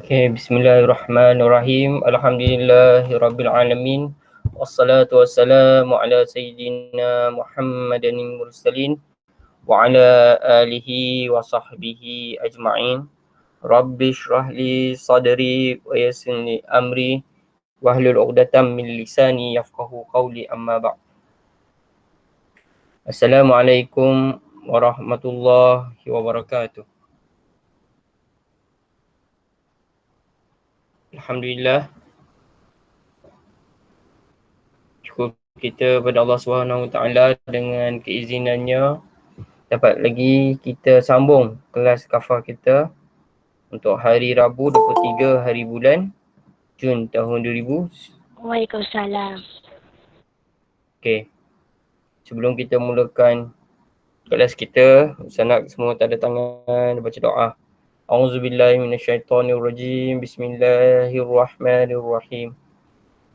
Okay, bismillahirrahmanirrahim. Alhamdulillahirabbil alamin. Wassalatu wassalamu ala sayyidina Muhammadin mursalin wa ala alihi wa sahbihi ajma'in. Rabbi shrah li sadri wa yassir li amri wahlul 'uqdatam min lisani yafqahu qawli, amma ba'd. Assalamualaikum warahmatullahi wabarakatuh. Alhamdulillah, syukur kita pada Allah Subhanahu Wa Taala dengan keizinannya dapat lagi kita sambung kelas kafah kita untuk hari Rabu 23 hari bulan Jun tahun 2000. Waalaikumsalam. Okey. Sebelum kita mulakan kelas kita, sanak semua tanda tangan baca doa. Auzubillahi minasyaitonirrajim. Bismillahirrahmanirrahim.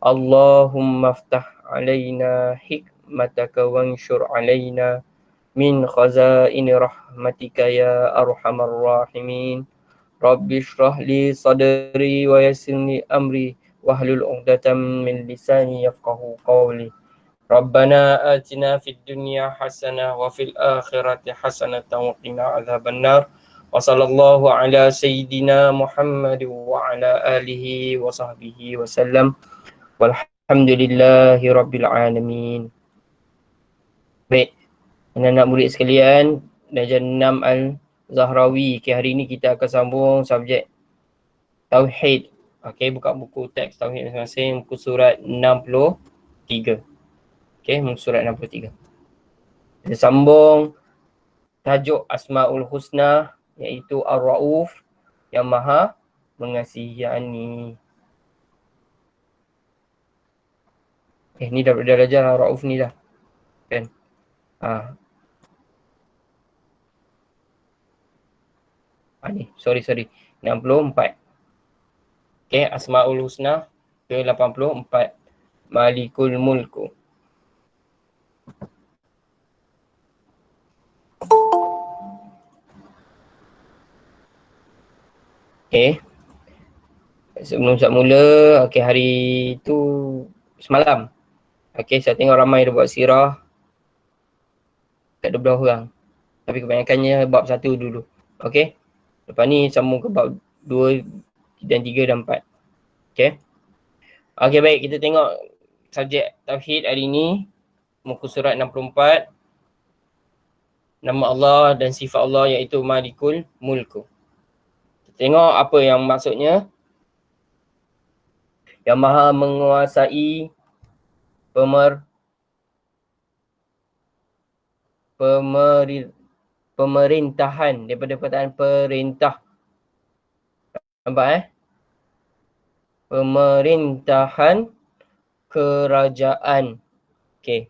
Allahumma aftah alaina hikmataka wanshur alaina min khazaini rahmatika ya arhamar rahimin. Rabbi shrah li sadri wa yassir li amri wahlul 'uqdatam min lisani yafqahu qawli. Rabbana atina fid dunya hasanah wa fil akhirati hasanatan wa qina adzabannar. Wa sallallahu ala sayyidina Muhammad wa ala alihi wa sahbihi wasallam. Walhamdulillahi rabbil alamin. Baik, anak-anak murid sekalian, Darjah 6 Al-Zahrawi. Okay, hari ini kita akan sambung subjek Tauhid. Okay, buka buku teks Tauhid masing-masing, muka surat 63. Okay, muka surat 63. Kita sambung tajuk Asma'ul Husna, iaitu Ar-Ra'uf, yang maha mengasihani. Ni dah belajar Ar-Ra'uf ni dah, kan? Ni, sorry. 64. Okay, Asma'ul Husna ke 84. Malikul Mulku. Okay. Sebelum saya mula, okay, hari tu semalam. Okay, saya tengok ramai dah buat sirah. Tak ada beberapa orang. Tapi kebanyakannya bab 1 dulu. Okay. Lepas ni sambung ke bab 2 dan 3 dan 4. Okay. Okay, baik. Kita tengok subjek Tauhid hari ni. Muka surat 64. Nama Allah dan sifat Allah iaitu Malikul Mulku. Kita tengok apa yang maksudnya. Yang maha menguasai pemerintahan, daripada perkataan perintah. Nampak Pemerintahan kerajaan. Okay.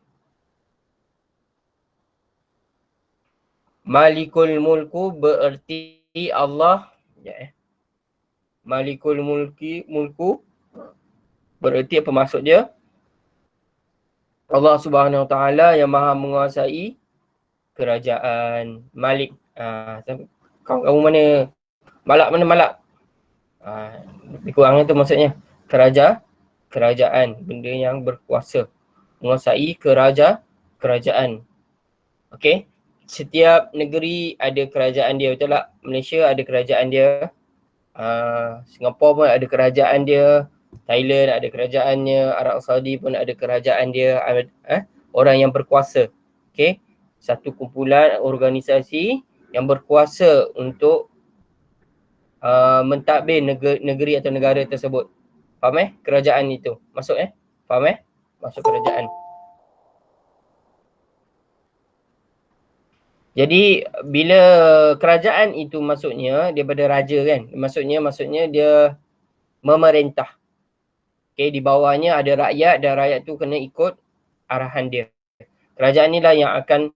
Malikul Mulku bererti Allah. Malikul Mulku bererti apa maksud dia? Allah Subhanahu Wa Taala yang maha menguasai kerajaan. Malik. Kamu mana? Malak mana malak? Lebih kurangnya tu maksudnya. Kerajaan. Benda yang berkuasa. Menguasai kerajaan. Okey. Setiap negeri ada kerajaan dia, betul tak? Malaysia ada kerajaan dia. Singapura pun ada kerajaan dia. Thailand ada kerajaannya. Arab Saudi pun ada kerajaan dia. Orang yang berkuasa. Okey. Satu kumpulan organisasi yang berkuasa untuk mentadbir negeri atau negara tersebut. Faham kerajaan itu? Masuk Faham Masuk kerajaan. Jadi bila kerajaan itu maksudnya daripada raja, kan? Maksudnya dia memerintah. Okay, di bawahnya ada rakyat dan rakyat tu kena ikut arahan dia. Kerajaan inilah yang akan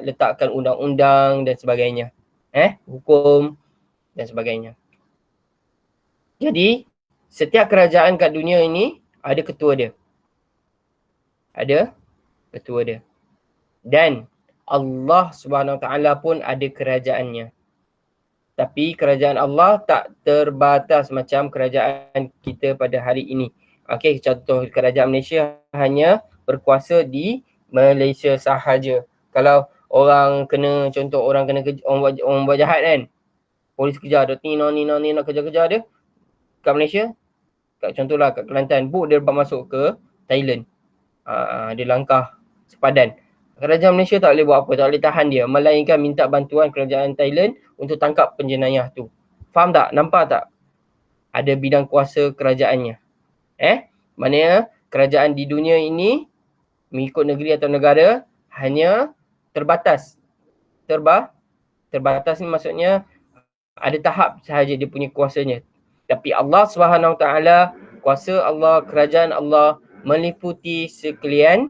letakkan undang-undang dan sebagainya. Hukum dan sebagainya. Jadi setiap kerajaan kat dunia ini ada ketua dia. Dan Allah Subhanahu Wa Taala pun ada kerajaannya. Tapi kerajaan Allah tak terbatas macam kerajaan kita pada hari ini. Okey, contoh kerajaan Malaysia hanya berkuasa di Malaysia sahaja. Kalau orang kena, contoh orang kena orang buat jahat kan, polis kejar dia, Nina kejar-kejar dia kat Malaysia, kat contohlah kat Kelantan, dia dapat masuk ke Thailand. Dia langkah sepadan. Kerajaan Malaysia tak boleh buat apa, tak boleh tahan dia, melainkan minta bantuan kerajaan Thailand untuk tangkap penjenayah tu. Faham tak? Nampak tak? Ada bidang kuasa kerajaannya. Maknanya kerajaan di dunia ini mengikut negeri atau negara hanya terbatas. Terbatas ni maksudnya ada tahap sahaja dia punya kuasanya. Tapi Allah SWT, kuasa Allah, kerajaan Allah meliputi sekalian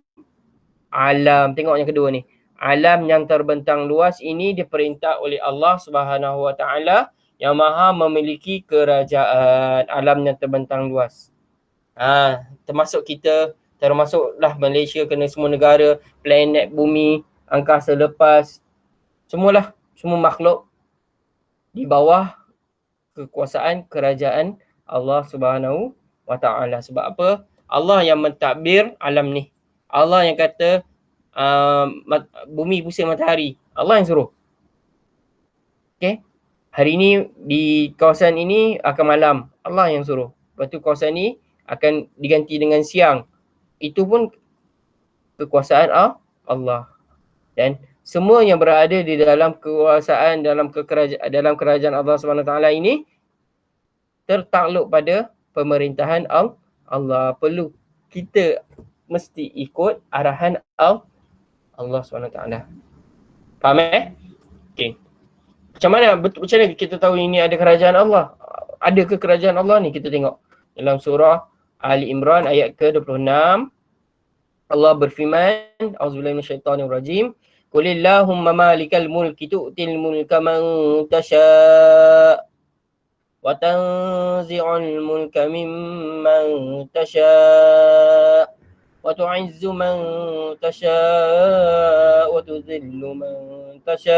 alam. Tengok yang kedua ni. Alam yang terbentang luas ini diperintah oleh Allah SWT yang maha memiliki kerajaan. Alam yang terbentang luas. Termasuk kita, termasuklah Malaysia, kena semua negara, planet, bumi, angkasa lepas, semualah, semua makhluk di bawah kekuasaan kerajaan Allah Subhanahu wa Ta'ala. Sebab apa? Allah yang mentadbir alam ni. Allah yang kata bumi pusing matahari. Allah yang suruh. Okay? Hari ni di kawasan ini akan malam. Allah yang suruh. Lepas tu kawasan ni akan diganti dengan siang. Itu pun kekuasaan Allah. Dan semua yang berada di dalam kekuasaan, dalam kerajaan Allah SWT ini tertakluk pada pemerintahan Allah. Perlu kita mesti ikut arahan Allah SWT. Faham Okay. Macam mana kita tahu ini ada kerajaan Allah? Ada ke kerajaan Allah ni? Kita tengok dalam surah Ali Imran ayat ke-26. Allah berfirman, Auzubillahi minasyaitonirrajim. Qulillahumma malikal mulki tu'til mulka man tasha' wa tanzi'ul mulka mimman tasha' wa tu'izzu man tasha' wa tudhillu man tasha'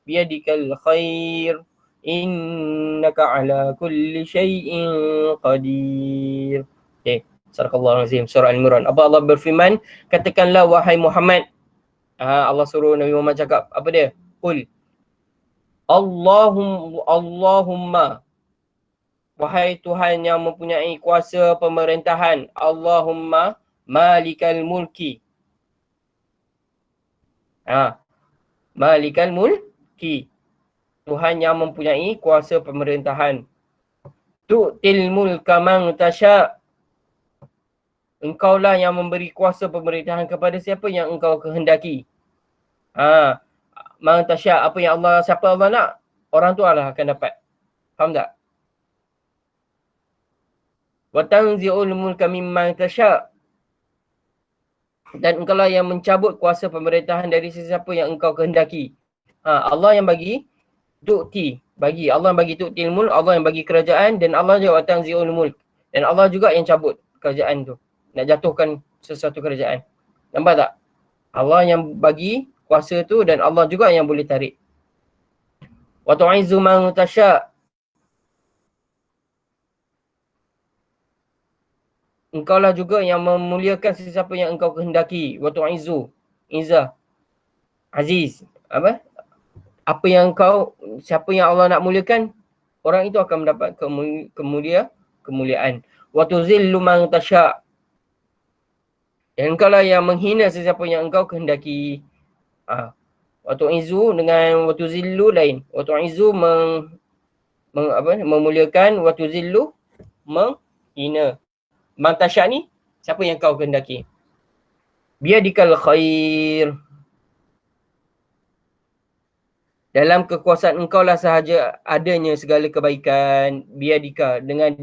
biyadikal khair innaka ala kulli syai'in qadir. Okay. Sadaqallahul Azim, surah Al-Imran. Apa Allah berfirman? Katakanlah wahai Muhammad. Allah suruh Nabi Muhammad cakap. Apa dia? Qul. Allahumma. Wahai Tuhan yang mempunyai kuasa pemerintahan. Allahumma malikal mulki. Malikal mulki. Tuhan yang mempunyai kuasa pemerintahan. Tu'til mulka man tasha'. Engkaulah yang memberi kuasa pemerintahan kepada siapa yang engkau kehendaki. Man tasha', apa yang Allah, siapa Allah nak, orang tu lah akan dapat. Faham tak? Wa tanzi'ul mulka mimman tasha'. Dan engkaulah yang mencabut kuasa pemerintahan dari sesiapa yang engkau kehendaki. Allah yang bagi tu'ti, bagi. Allah yang bagi tu'til mulk, Allah yang bagi kerajaan, dan Allah juga wa tanzi'ul mulk. Dan Allah juga yang cabut kerajaan tu. Nak jatuhkan sesuatu kerajaan. Nampak tak? Allah yang bagi kuasa tu dan Allah juga yang boleh tarik. Wa tu'izzu man tasha'. Engkaulah juga yang memuliakan sesiapa yang engkau kehendaki. Wa tu'izzu. Izzah. Aziz. Apa yang siapa yang Allah nak muliakan, orang itu akan mendapat kemuliaan. Wa tuzillu man tasha'. Dan engkaulah yang menghina sesiapa yang engkau kehendaki. Wa tu'izzu dengan wa tuzillu lain. Wa tu'izzu memuliakan, wa tuzillu menghina. Man tasha' ni siapa yang kau kehendaki. Biyadikal khair. Dalam kekuasaan engkau lah sahaja adanya segala kebaikan. Biyadika, dengan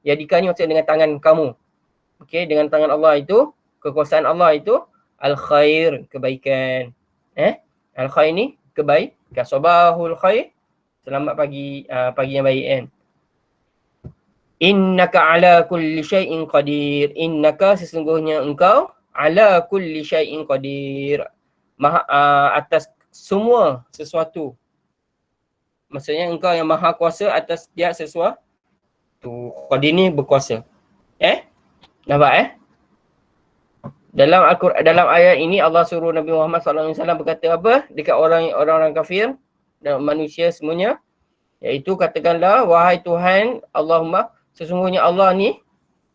yadika ni maksudnya dengan tangan kamu. Okey, dengan tangan Allah itu, kekuasaan Allah itu al-khair, kebaikan. Al-khair ni kebaikan. Sabahul khair, selamat pagi, pagi yang baik kan. Innaka ala kulli syai'in qadir. Innaka, sesungguhnya engkau, ala kulli syai'in qadir, maha, atas semua sesuatu. Maksudnya engkau yang maha kuasa atas setiap sesuatu. Qadir ni berkuasa. Nampak Dalam Al-Quran, dalam ayat ini Allah suruh Nabi Muhammad SAW berkata apa? Dekat orang-orang kafir dan manusia semuanya. Iaitu katakanlah, wahai Tuhan, Allahumma, sesungguhnya Allah ni,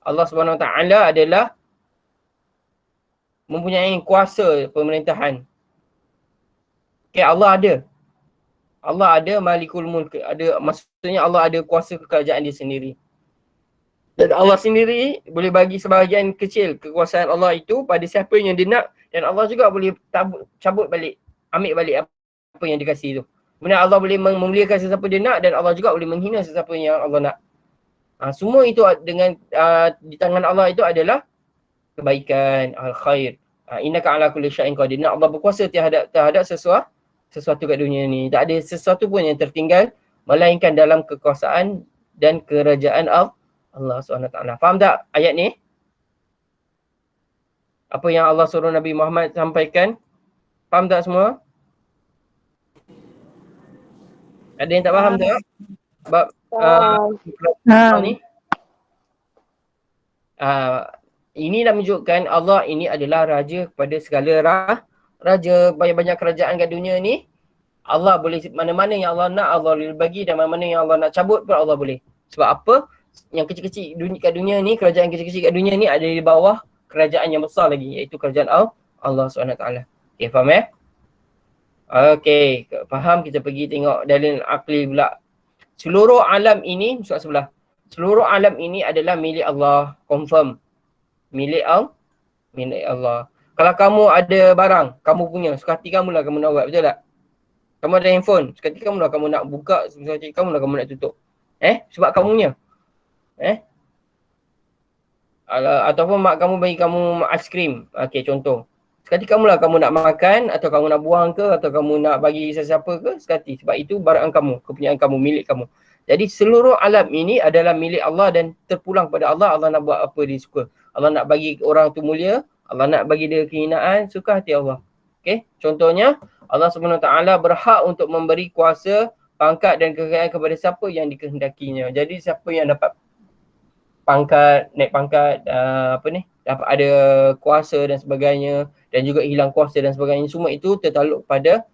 Allah Subhanahu Wa Taala adalah mempunyai kuasa pemerintahan. Allah ada. Allah ada Malikul Mulk. Maksudnya Allah ada kuasa kerajaan dia sendiri. Dan Allah sendiri boleh bagi sebahagian kecil kekuasaan Allah itu pada siapa yang dia nak, dan Allah juga boleh cabut balik, ambil balik apa yang dikasih tu. Kemudian Allah boleh memuliakan sesiapa dia nak, dan Allah juga boleh menghina sesiapa yang Allah nak. Semua itu dengan di tangan Allah itu adalah kebaikan, al-khair. Innaka ala kulli syai'in qadir. Allah berkuasa terhadap sesuatu kat dunia ni. Tak ada sesuatu pun yang tertinggal melainkan dalam kekuasaan dan kerajaan Allah SWT. Faham tak ayat ni? Apa yang Allah suruh Nabi Muhammad sampaikan? Faham tak semua? Ada yang tak faham tak? Bab ni? Ini dah menunjukkan Allah ini adalah raja kepada segala raja. Banyak-banyak kerajaan kat dunia ni, Allah boleh, mana-mana yang Allah nak, Allah boleh bagi, dan mana-mana yang Allah nak cabut pun Allah boleh. Sebab apa? Yang kecil-kecil kat dunia ni, kerajaan kecil-kecil kat dunia ni ada di bawah kerajaan yang besar lagi, iaitu kerajaan Allah SWT. Okay, faham Okay, faham? Kita pergi tengok dalil akli pula. Seluruh alam ini, surat sebelah. Seluruh alam ini adalah milik Allah. Confirm. Milik Allah. Kalau kamu ada barang, kamu punya, suka hati kamu lah kamu nak buat, betul tak? Kamu ada handphone, suka hati kamu lah kamu nak buka, suka hati kamu lah kamu nak tutup. Sebab kamunya. Ataupun mak kamu bagi kamu aiskrim. Okay, contoh. Sekali kamu lah kamu nak makan, atau kamu nak buang ke, atau kamu nak bagi sesiapa ke, sekali. Sebab itu barang kamu, kepunyaan kamu, milik kamu. Jadi seluruh alam ini adalah milik Allah dan terpulang pada Allah. Allah nak buat apa dia suka. Allah nak bagi orang tu mulia, Allah nak bagi dia kehinaan, suka hati Allah. Okay, contohnya Allah SWT berhak untuk memberi kuasa, pangkat dan kekayaan kepada siapa yang dikehendakinya. Jadi siapa yang dapat pangkat, naik pangkat, dapat ada kuasa dan sebagainya, dan juga hilang kuasa dan sebagainya, semua itu tertakluk pada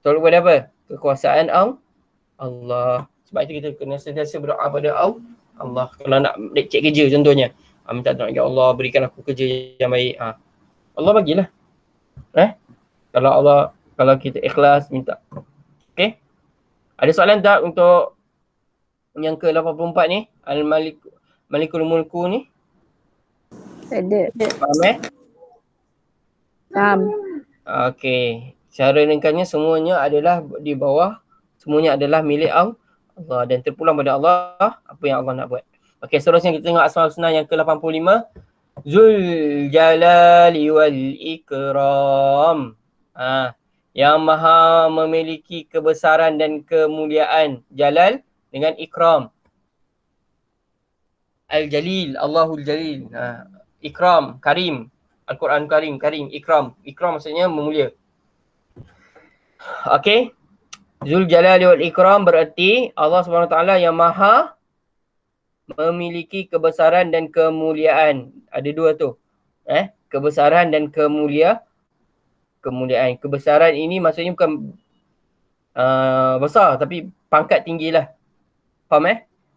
apa? Kekuasaan Allah. Sebab itu kita kena sentiasa berdoa pada Allah. Kalau nak cek kerja contohnya, minta doa, ya Allah berikan aku kerja yang baik. Allah bagilah. Kalau kita ikhlas minta. Okay. Ada soalan tak untuk yang ke-84 ni? Malikul Mulku ni? Ada. Faham Faham. Okay. Secara ringkasnya semuanya adalah di bawah, semuanya adalah milik Allah dan terpulang pada Allah apa yang Allah nak buat. Okay, seterusnya kita tengok Asmaul Husna yang ke-85. Zul Jalali wal Ikram. Yang maha memiliki kebesaran dan kemuliaan. Jalal dengan Ikram. Al-Jalil, Allahul Jalil. Ikram, Karim. Al-Quran Karim, Ikram. Ikram maksudnya memulia. Okay. Zul Jalali wal Ikram berarti Allah SWT yang maha memiliki kebesaran dan kemuliaan. Ada dua tu. Kebesaran dan kemuliaan. Kebesaran ini maksudnya bukan besar, tapi pangkat tinggi lah. Faham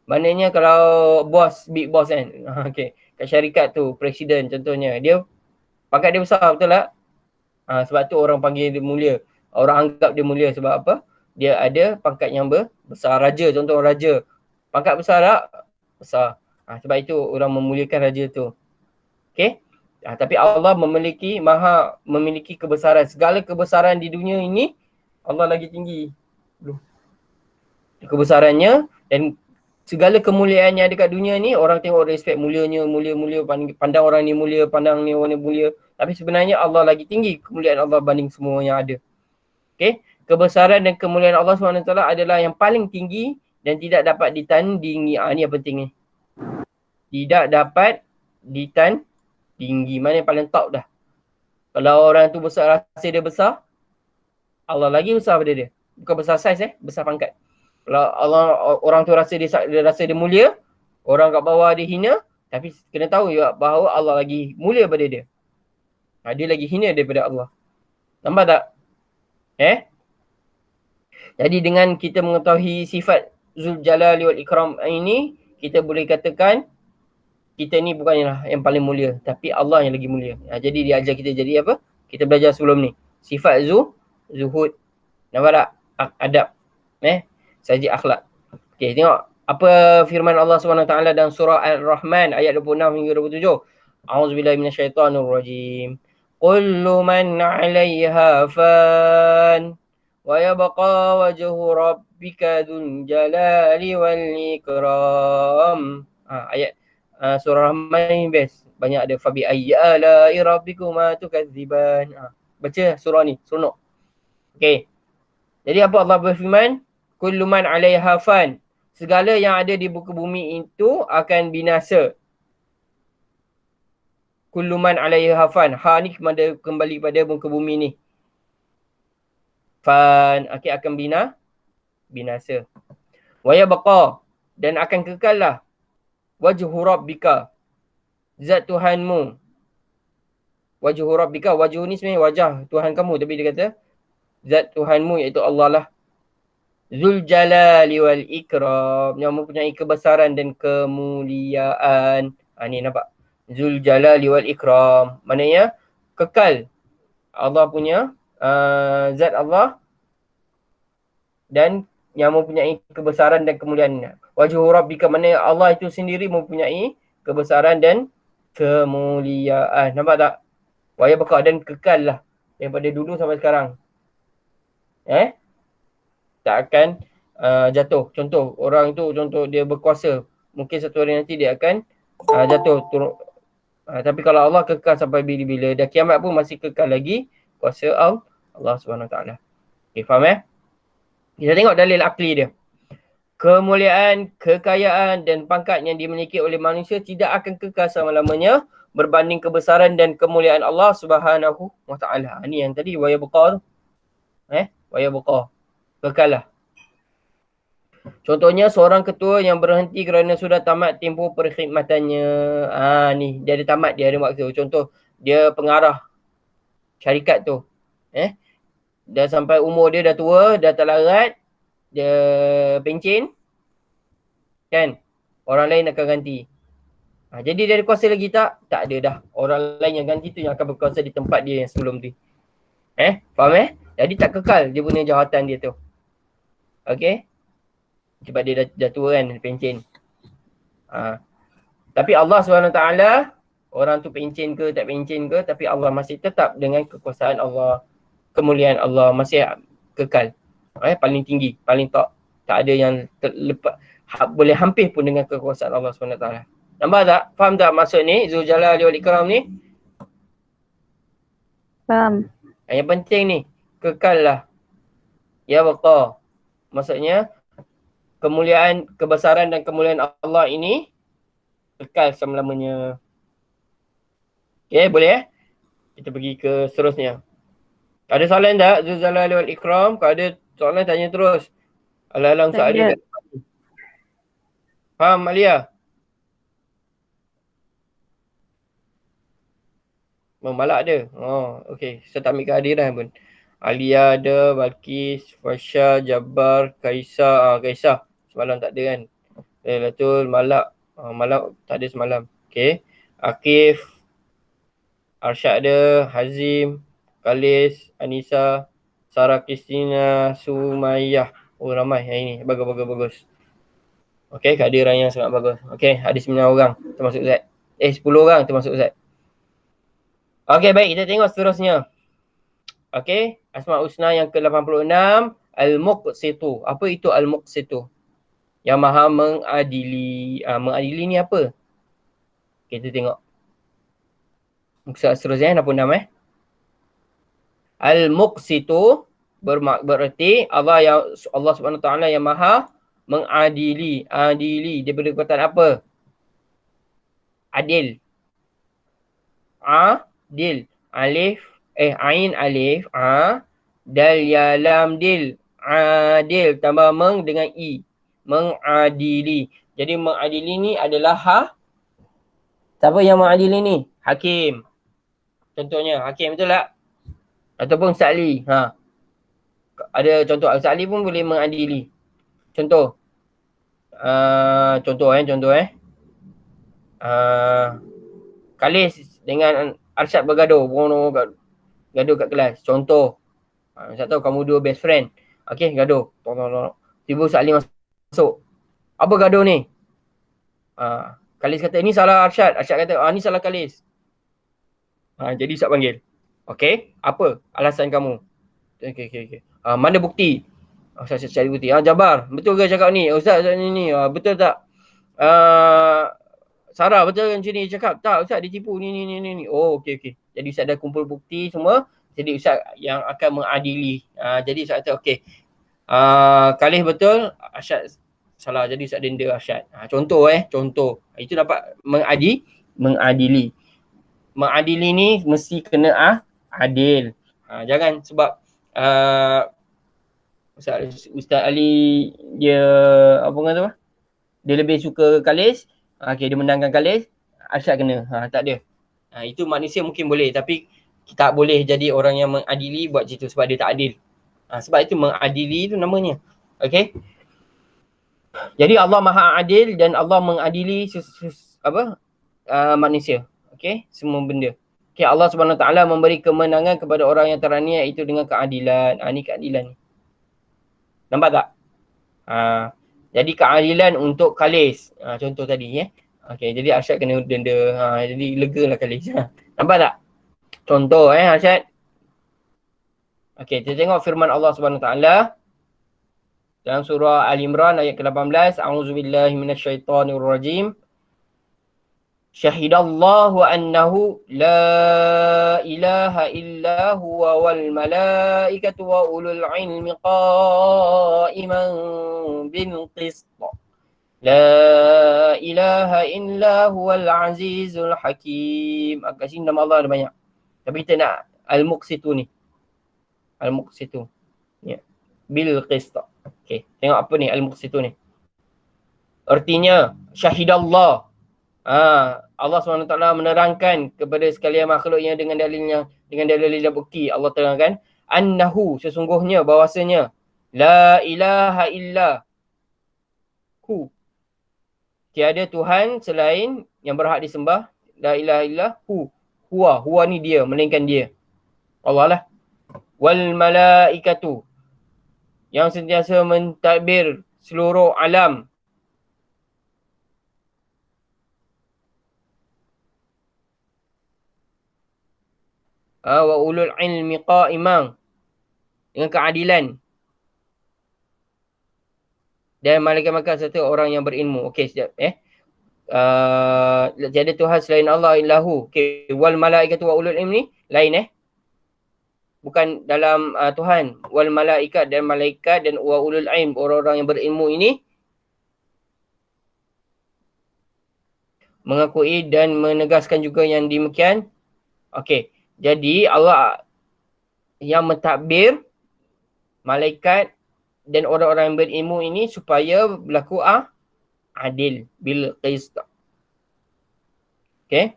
Maknanya kalau bos, big boss kan. Okay. Kat syarikat tu, presiden contohnya. Dia, pangkat dia besar, betul tak? Sebab tu orang panggil dia mulia. Orang anggap dia mulia sebab apa? Dia ada pangkat yang besar. Raja, contoh raja. Pangkat besar tak? Besar. Sebab itu orang memuliakan raja tu. Okay? Tapi Allah maha memiliki kebesaran. Segala kebesaran di dunia ini, Allah lagi tinggi. Kebesarannya dan segala kemuliaan yang ada kat dunia ni, orang tengok respect mulia, pandang orang ni mulia, pandang ni orang ni mulia. Tapi sebenarnya Allah lagi tinggi kemuliaan Allah banding semua yang ada. Okay? Kebesaran dan kemuliaan Allah SWT adalah yang paling tinggi dan tidak dapat ditandingi. Ni yang penting ni. Tidak dapat ditandingi. Mana yang paling top dah. Kalau orang tu besar, rasa dia besar, Allah lagi besar pada dia. Bukan besar saiz besar pangkat. Kalau orang tu rasa dia rasa dia mulia, orang kat bawah dia hina, tapi kena tahu juga bahawa Allah lagi mulia pada dia. Dia lagi hina daripada Allah. Nampak tak? Jadi dengan kita mengetahui sifat Zul Jalali wal Ikram ini, kita boleh katakan kita ni bukanlah yang paling mulia, tapi Allah yang lagi mulia. Jadi dia ajar kita jadi apa? Kita belajar sebelum ni. Sifat zuhud. Nampak tak? Adab. Saja akhlak. Okey, tengok apa firman Allah SWT dalam surah Al-Rahman ayat 26 hingga 27. A'udzubillahi minasyaitonirrajim. Kullu man 'alaiha fan wa yabqa wajhu rabbika dzul jalali wal ikram. Ayat surah Rahman ni best. Banyak ada fabi ayyala rabbikuma tukadziban. Baca surah ni, seronok. Okey. Jadi apa Allah berfirman? Kullu man 'alaiha fan. Segala yang ada di muka bumi itu akan binasa. Kullu man 'alaiha fan. Ha ni kembali pada muka bumi ni. Fan akan binasa. Wa yabqa, dan akan kekal lah. Wajhu rabbika, zat Tuhanmu. Wajhu rabbika, wajhu ni sebenarnya wajah Tuhan kamu, tapi dia kata zat Tuhanmu iaitu Allah lah. Zul Jalali wal Ikram, yang mempunyai kebesaran dan kemuliaan. Ni nampak. Zul Jalali wal Ikram, maknanya kekal. Allah punya zat Allah dan yang mempunyai kebesaran dan kemuliaan. Wajhu Rabbika, maknanya Allah itu sendiri mempunyai kebesaran dan kemuliaan. Nampak tak? Waya bekal dan kekal lah daripada dulu sampai sekarang. Tak akan jatuh. Contoh, orang tu dia berkuasa. Mungkin satu hari nanti dia akan jatuh. Tapi kalau Allah kekal sampai bila-bila, dah kiamat pun masih kekal lagi kuasa Allah SWT. Okay, faham Kita tengok dalil akli dia. Kemuliaan, kekayaan dan pangkat yang dimiliki oleh manusia tidak akan kekal selama-lamanya berbanding kebesaran dan kemuliaan Allah Subhanahu wa taala. Ini yang tadi wa yabqa tu. Wa yabqa. Kekal lah. Contohnya seorang ketua yang berhenti kerana sudah tamat tempoh perkhidmatannya. Ni dia ada tamat, dia ada waktu. Contoh dia pengarah syarikat tu. Dah sampai umur dia dah tua, dah tak larat, dia pencen. Kan? Orang lain akan ganti. Jadi dia ada kuasa lagi tak? Tak ada dah. Orang lain yang ganti tu yang akan berkuasa di tempat dia yang sebelum tu. Faham Jadi tak kekal dia punya jawatan dia tu. Okey? Sebab dia dah tua kan, pencen. Tapi Allah SWT, orang tu pencen ke tak pencen ke, tapi Allah masih tetap dengan kekuasaan Allah, kemuliaan Allah masih kekal. Paling tinggi, paling top. Tak ada yang terlepas, boleh hampir pun dengan kekuasaan Allah SWT. Nampak tak? Faham tak maksud ni? Zul Jalali wal Ikram ni? Faham. Yang penting ni, kekal lah. Ya baqa. Maksudnya, kemuliaan, kebesaran dan kemuliaan Allah ini kekal selama-lamanya. Okay, boleh Kita pergi ke seterusnya. Ada soalan tak? Zul Jalali wal Ikram. Kalau ada soalan, tanya terus. Alang-alang soalan. Faham, Alia? Malak ada. Okey. Saya tak ambil kehadiran pun. Alia ada, Balkis, Fasha, Jabbar, Kaisa. Kaisa. Semalam tak ada kan. Lailatul, Malak. Malak tak ada semalam. Okey. Akif, Arsyad ada, Hazim, Kalis, Anissa, Sarah Kristina, Sumayyah. Ramai yang ini. Bagus. Okey, kehadiran yang sangat bagus. Okey, ada 9 orang termasuk Zat. 10 orang termasuk Zat. Okey, baik, kita tengok seterusnya. Okey, Asmaul Husna yang ke-86, Al-Muqsitu. Apa itu Al-Muqsitu? Yang Maha mengadili. Mengadili ni apa? Kita tengok. Muka seterusnya 86 Al-Muqsitu bererti Allah Subhanahu Taala yang Maha mengadili. Adili daripada perkataan apa? Adil. Adil. Alif Ain alif dal ya lam dil adil tambah meng dengan i, mengadili. Jadi mengadili ni adalah siapa yang mengadili ni? Hakim. Contohnya hakim, betul tak? Ataupun Ustaz Ali. Ada contoh Ustaz Ali pun boleh mengadili. Contoh. Contoh. Khalis dengan Arsyad bergaduh. Gaduh kat kelas. Contoh. Ustaz tahu kamu dua best friend. Okay, gaduh. Tiba Ustaz Ali masuk. Apa gaduh ni? Khalis kata, ini salah Arsyad. Arsyad kata, ni salah Khalis. Jadi Ustaz panggil. Okay, apa alasan kamu? Okay. Mana bukti? Ustaz cari bukti. Jabar, betul ke cakap ni? Ustaz ni, betul tak? Sarah, betul kan macam ni cakap? Tak, Ustaz dia tipu ni. Oh, okay. Jadi Ustaz dah kumpul bukti semua. Jadi Ustaz yang akan mengadili. Jadi Ustaz kata, okay. Khalif betul, Arsyad salah. Jadi Ustaz denda Arsyad. Contoh. Itu dapat mengadili. Mengadili ni mesti kena adil. Jangan sebab Ustaz Ali dia apa kata apa? Dia lebih suka Khalis. Okay, dia menangkan Khalis, Arsyad kena. Tak ada. Itu manusia mungkin boleh, tapi kita tak boleh jadi orang yang mengadili buat macam tu sebab dia tak adil. Sebab itu mengadili tu namanya. Okay. Jadi Allah Maha Adil dan Allah mengadili manusia. Okay, semua benda. Okay, Allah Subhanahu Wa Taala memberi kemenangan kepada orang yang teraniaya itu dengan keadilan. Ni keadilan ni. Nampak tak? Jadi keadilan untuk Khalis. Contoh tadi Okay, jadi Arsyad kena denda. Jadi lega lah Khalis. Nampak tak? Contoh Arsyad. Okay, kita tengok firman Allah Subhanahu Wa Taala dalam surah Al-Imran ayat ke-18. A'udzubillahi minasyaitonirrajim. Syahidallahu annahu la ilaha illa huwa wal malaikatu wa ulul ilmi qa'iman bil qist. La ilaha illa huwal azizul hakim. Kat sini nama Allah ada banyak. Tapi kita nak Al-Muqsitu ni. Al-Muqsitu. Ya. Bil qist. Okay. Tengok apa ni Al-Muqsitu ni. Artinya syahidallah. Allah SWT menerangkan kepada sekalian makhluknya dengan dalil dan bukti. Allah terangkan annahu, sesungguhnya bahawasanya la ilaha illa hu, tiada Tuhan selain yang berhak disembah. La ilaha illa hu, huwa ni dia, melainkan dia, Allah lah. Wal malaikatu, yang sentiasa mentadbir seluruh alam. Wa ulul ilmi qa'iman, dengan keadilan. Dan malaikat-malaikat serta orang yang berilmu. Okey, sekejap. Tiada Tuhan selain Allah illahu. Okey, wal malaikatu wa ulul ilmi lain bukan dalam Tuhan. Wal malaikat dan malaikat dan wa ulul ilm, orang-orang yang berilmu ini mengakui dan menegaskan juga yang demikian. Okey. Jadi Allah yang mentadbir malaikat dan orang-orang yang berilmu ini supaya berlaku adil bil qist. Okey.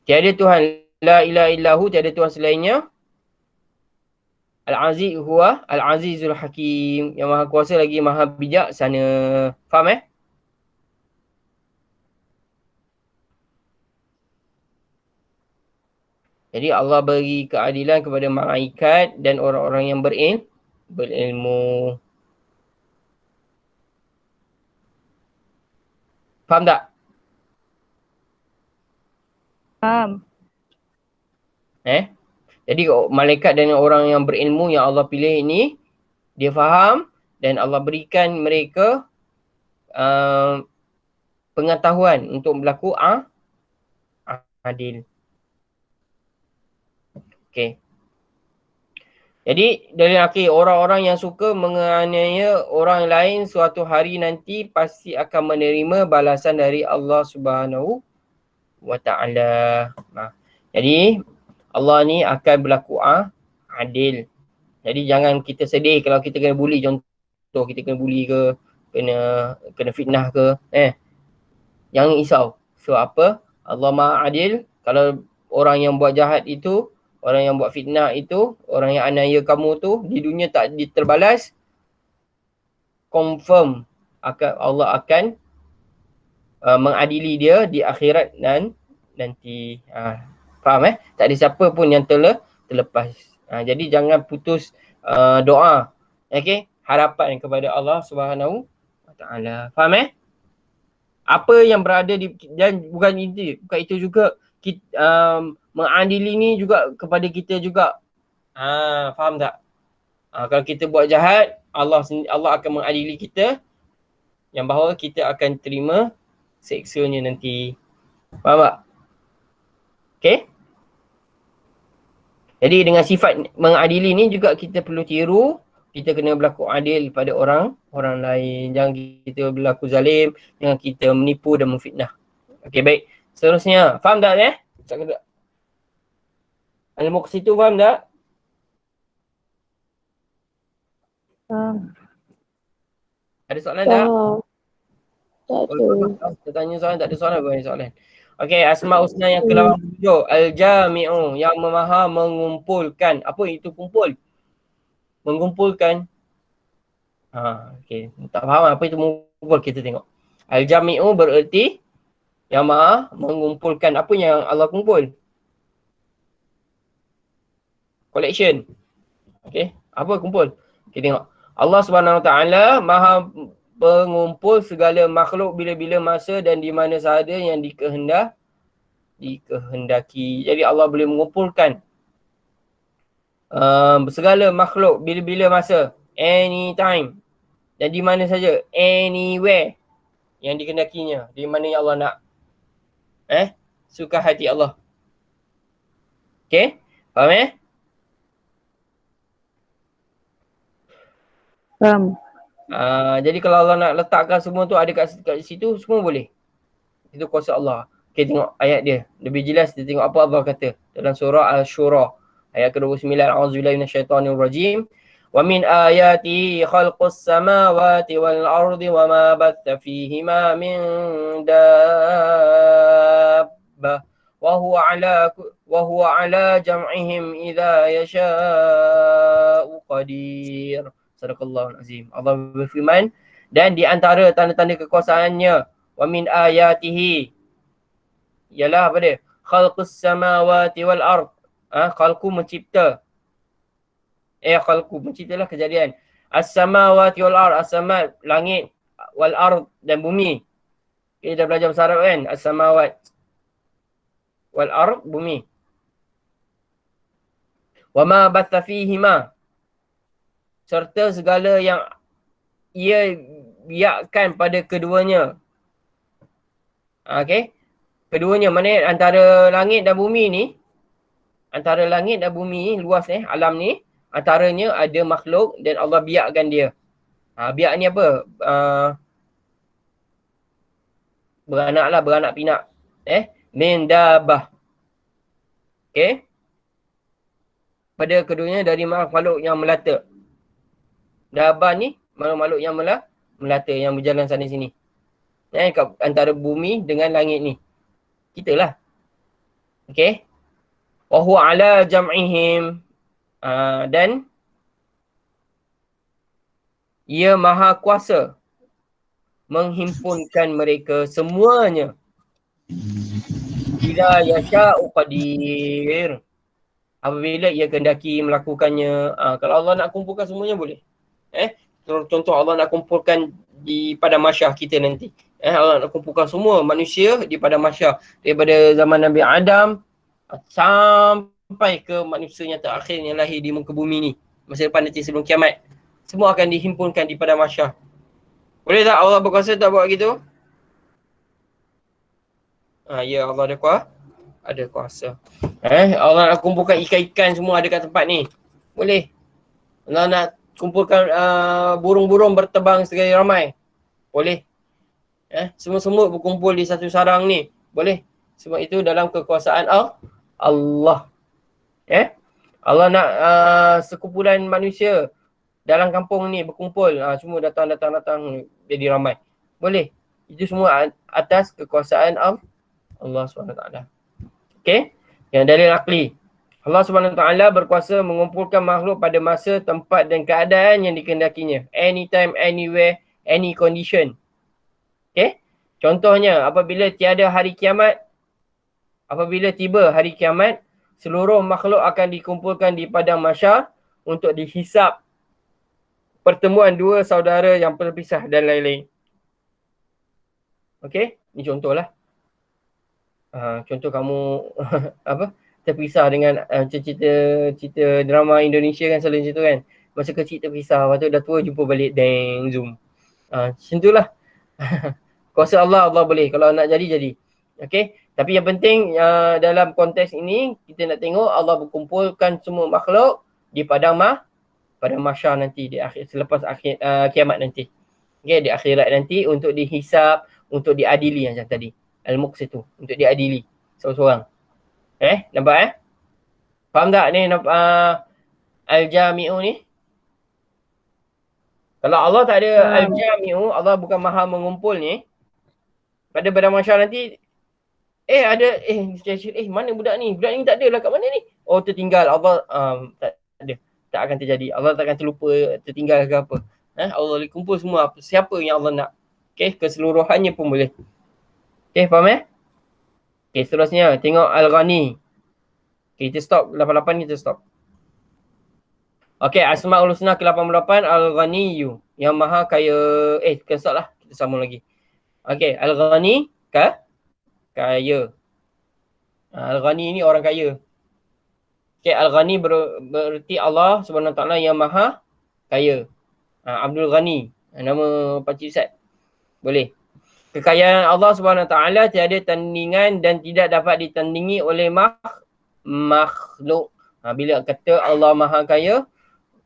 Tiada Tuhan, la ilaha illahu, tiada Tuhan selainnya. Al-Aziz huwa Al-Azizul Hakim, yang maha kuasa lagi maha bijaksana. Faham Jadi Allah beri keadilan kepada malaikat dan orang-orang yang berilmu. Faham tak? Faham. Jadi malaikat dan orang yang berilmu yang Allah pilih ini, dia faham dan Allah berikan mereka pengetahuan untuk berlaku adil. Okey. Jadi dari akhir, orang-orang yang suka menganiaya orang lain suatu hari nanti pasti akan menerima balasan dari Allah Subhanahu Wa Taala. Jadi Allah ni akan berlaku adil. Jadi jangan kita sedih kalau kita kena bully, contoh kita kena bully ke, kena fitnah ke, jangan risau. So apa? Allah Maha Adil. Kalau orang yang buat jahat itu, orang yang buat fitnah itu, orang yang aniaya kamu tu di dunia tak terbalas, confirm Allah akan mengadili dia di akhirat dan nanti. Faham Tak ada siapa pun yang terlepas. Jadi jangan putus doa. Okey, harapan kepada Allah Subhanahu Wa Taala. Faham Apa yang berada di, dan bukan itu juga kita, mengadili ni juga kepada kita juga. Faham tak? Kalau kita buat jahat, Allah akan mengadili kita, yang bahawa kita akan terima seksanya nanti. Faham tak? Okay? Jadi dengan sifat mengadili ni juga kita perlu tiru. Kita kena berlaku adil pada orang lain. Jangan kita berlaku zalim. Jangan kita menipu dan memfitnah. Okey, baik. Seterusnya. Faham tak Anda mau ke situ, faham tak? Faham. Ada soalan tak? Tak ada. Kita tanya soalan, tak ada soalan, bukan soalan. Okey, Asma Husna yang ke-87. Al-Jami'u, yang maha mengumpulkan. Apa itu kumpul? Mengumpulkan. Okey. Tak faham apa itu mengumpul, kita tengok. Al-Jami'u bererti yang maha mengumpulkan. Apa yang Allah kumpul? Collection. Okey. Apa kumpul? Kita tengok. Allah Subhanahu Wa Taala maha pengumpul segala makhluk bila-bila masa dan di mana sahaja yang dikehendaki. Jadi Allah boleh mengumpulkan segala makhluk bila-bila masa, anytime, dan di mana saja, anywhere yang dikehendakinya, di mana yang Allah nak. Suka hati Allah. Okay, faham Faham. Jadi kalau Allah nak letakkan semua tu ada kat situ, semua boleh. Itu kuasa Allah. Okay, tengok ayat dia. Lebih jelas kita tengok apa Allah kata dalam surah Al-Shura. Ayat ke-29. A'udzubillahi minasyaitonirrajim. Wa min ayati khalqus samawati wal ardi wa ma batha fihima min dabbah. Wa huwa ala jam'ihim idza yasha'u qadir. Sadaqallahul azim. Allah berfirman, dan di antara tanda-tanda kekuasaannya, wa min ayatihi, ialah apa dia? Khalqus samawati wal ard. Khalqu mencipta. Khalqu menciptalah kejadian. As-samawati wal ard, as-sama langit, wal ard dan bumi. Kita dah belajar bahasa Arab kan? As-samawat wal ard, bumi. Wa ma batha fihima, serta segala yang ia biarkan pada keduanya. Okey. Keduanya, mana antara langit dan bumi ni, antara langit dan bumi luas alam ni, antaranya ada makhluk dan Allah biarkan dia. Biak ni apa? Beranak pinak. Min dabah. Okey. Pada keduanya dari makhluk yang melata. Dabah ni makhluk-makhluk yang melata, yang berjalan sana sini. Antara bumi dengan langit ni. Kita lah. Okay. Wa huwa ala jam'ihim. Dan ia maha kuasa menghimpunkan mereka semuanya. Bila yasha'u qadir. Apabila ia kehendaki melakukannya. Kalau Allah nak kumpulkan semuanya boleh. Contoh Allah nak kumpulkan di pada masyar kita nanti. Allah nak kumpulkan semua manusia di pada masyar. Daripada zaman Nabi Adam sampai ke manusia yang terakhir yang lahir di muka bumi ni. Masa depan nanti sebelum kiamat. Semua akan dihimpunkan di pada masyar. Boleh tak Allah berkuasa tak buat gitu? Ya, Allah ada kuasa. Allah nak kumpulkan ikan-ikan semua ada kat tempat ni. Boleh. Allah nak kumpulkan burung-burung berterbang segala ramai. Boleh. Semua-semua berkumpul di satu sarang ni. Boleh. Semua itu dalam kekuasaan Allah. Allah nak sekumpulan manusia dalam kampung ni berkumpul, semua datang jadi ramai. Boleh. Itu semua atas kekuasaan Allah SWT. Okey. Yang dalil akli. Allah SWT berkuasa mengumpulkan makhluk pada masa, tempat dan keadaan yang dikehendakinya. Anytime, anywhere, any condition. Okey. Contohnya, apabila tiada hari kiamat, apabila tiba hari kiamat, seluruh makhluk akan dikumpulkan di padang mahsyar untuk dihisap pertemuan dua saudara yang terpisah dan lain-lain. Okey, ni contohlah. Contoh kamu terpisah dengan cerita drama Indonesia kan selalu macam tu kan. Masa kecil terpisah, lepas tu dah tua jumpa balik, deng, zoom. Macam tu lah. Kuasa Allah boleh. Kalau nak jadi. Okey. Tapi yang penting dalam konteks ini, kita nak tengok Allah berkumpulkan semua makhluk di padang mahsyar nanti, selepas kiamat nanti. Okay, di akhirat nanti untuk dihisap, untuk diadili macam tadi. Al-Muqsit tu, untuk diadili seorang-seorang. Nampak Faham tak ni Al-Jami'u ni? Kalau Allah tak ada Al-Jami'u, Allah bukan maha mengumpul ni, pada padang mahsyar nanti mana budak ni tak ada lah kat mana ni? Oh, tertinggal. Allah tak ada. Tak akan terjadi. Allah tak akan terlupa, tertinggal ke apa. Allah boleh kumpul semua siapa yang Allah nak. Okey, keseluruhannya pun boleh. Okey, faham Okey, seterusnya tengok Al-Ghani. Okay, kita stop 88 kita stop. Okey, Asmaul Husna ke-88 Al-Ghaniyu, yang maha kaya. Kita stop lah. Kita sambung lagi. Okey, Al-Ghani kaya. Al-Ghani ni orang kaya. Okay, Al-Ghani bererti Allah SWT yang maha kaya. Abdul Ghani, nama Pakcik Ustaz. Boleh. Kekayaan Allah SWT tiada tandingan dan tidak dapat ditandingi oleh makhluk. Bila kata Allah maha kaya,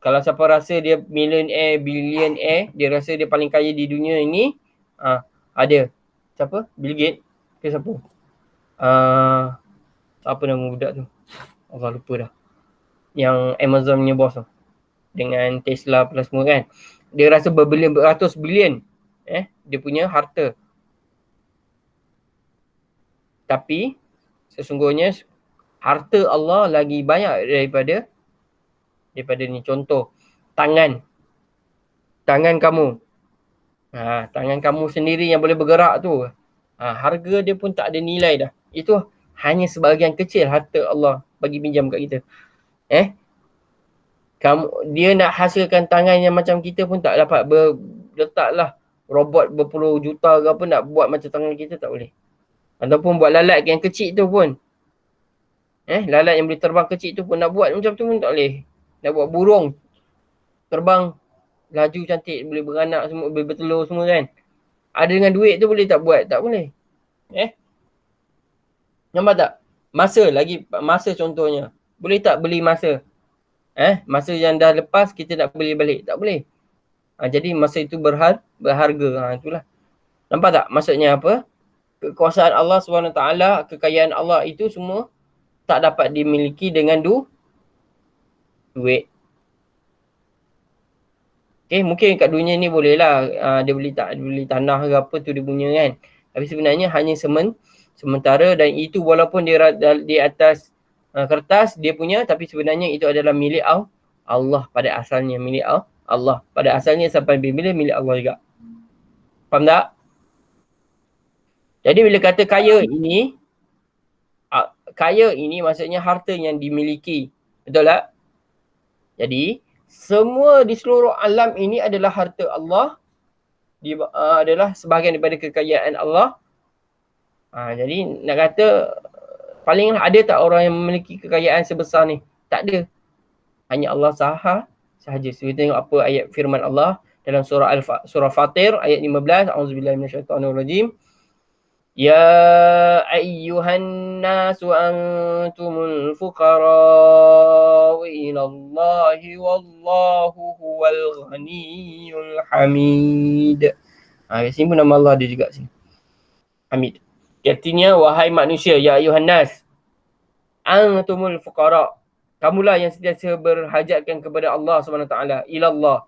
kalau siapa rasa dia millionaire, billionaire, dia rasa dia paling kaya di dunia ini, ada. Siapa? Bill Gates ke siapa? Apa nama budak tu? Allah lupa dah. Yang Amazon punya bos tu. Dengan Tesla plus semua kan. Dia rasa beratus bilion. Dia punya harta. Tapi sesungguhnya harta Allah lagi banyak daripada ni. Contoh, tangan kamu. Tangan kamu sendiri yang boleh bergerak tu. Harga dia pun tak ada nilai dah. Itu hanya sebahagian kecil harta Allah bagi pinjam kat kita. Dia nak hasilkan tangan yang macam kita pun tak dapat. Letaklah robot berpuluh juta ke apa nak buat macam tangan kita, tak boleh. Ataupun buat lalat yang kecil tu pun. Lalat yang boleh terbang kecil tu pun nak buat macam tu pun tak boleh. Nak buat burung terbang laju cantik, boleh beranak semua, boleh bertelur semua kan. Ada dengan duit tu boleh tak buat? Tak boleh. Nampak tak? Masa contohnya. Boleh tak beli masa? Masa yang dah lepas kita nak beli balik. Tak boleh. Jadi masa itu berharga. Itulah. Nampak tak maksudnya apa? Kekuasaan Allah SWT, kekayaan Allah itu semua tak dapat dimiliki dengan duit. Mungkin kat dunia ni boleh lah. Dia beli tanah ke apa tu dia punya kan. Tapi sebenarnya hanya sementara, dan itu walaupun dia di atas kertas dia punya, tapi sebenarnya itu adalah milik Allah pada asalnya. Milik Allah pada asalnya, sampai bila milik Allah juga. Faham tak? Jadi bila kata kaya ini maksudnya harta yang dimiliki. Betul tak? Jadi semua di seluruh alam ini adalah harta Allah, adalah sebahagian daripada kekayaan Allah. Jadi nak kata paling ada tak orang yang memiliki kekayaan sebesar ni? Tak ada. Hanya Allah sahaja. Kita tengok apa ayat firman Allah dalam surah Fatir ayat 15. A'udzubillahi minasyaitonirrajim. Ya ayyuhan nasu antumul fuqara ilallahi wallahu huwal ghaniyul hamid. Kat sini pun nama Allah dia juga sini. Hamid. Artinya wahai manusia, ya ayyuhan nas antumul fuqara. Kamulah yang sentiasa berhajatkan kepada Allah SWT. Ilallah.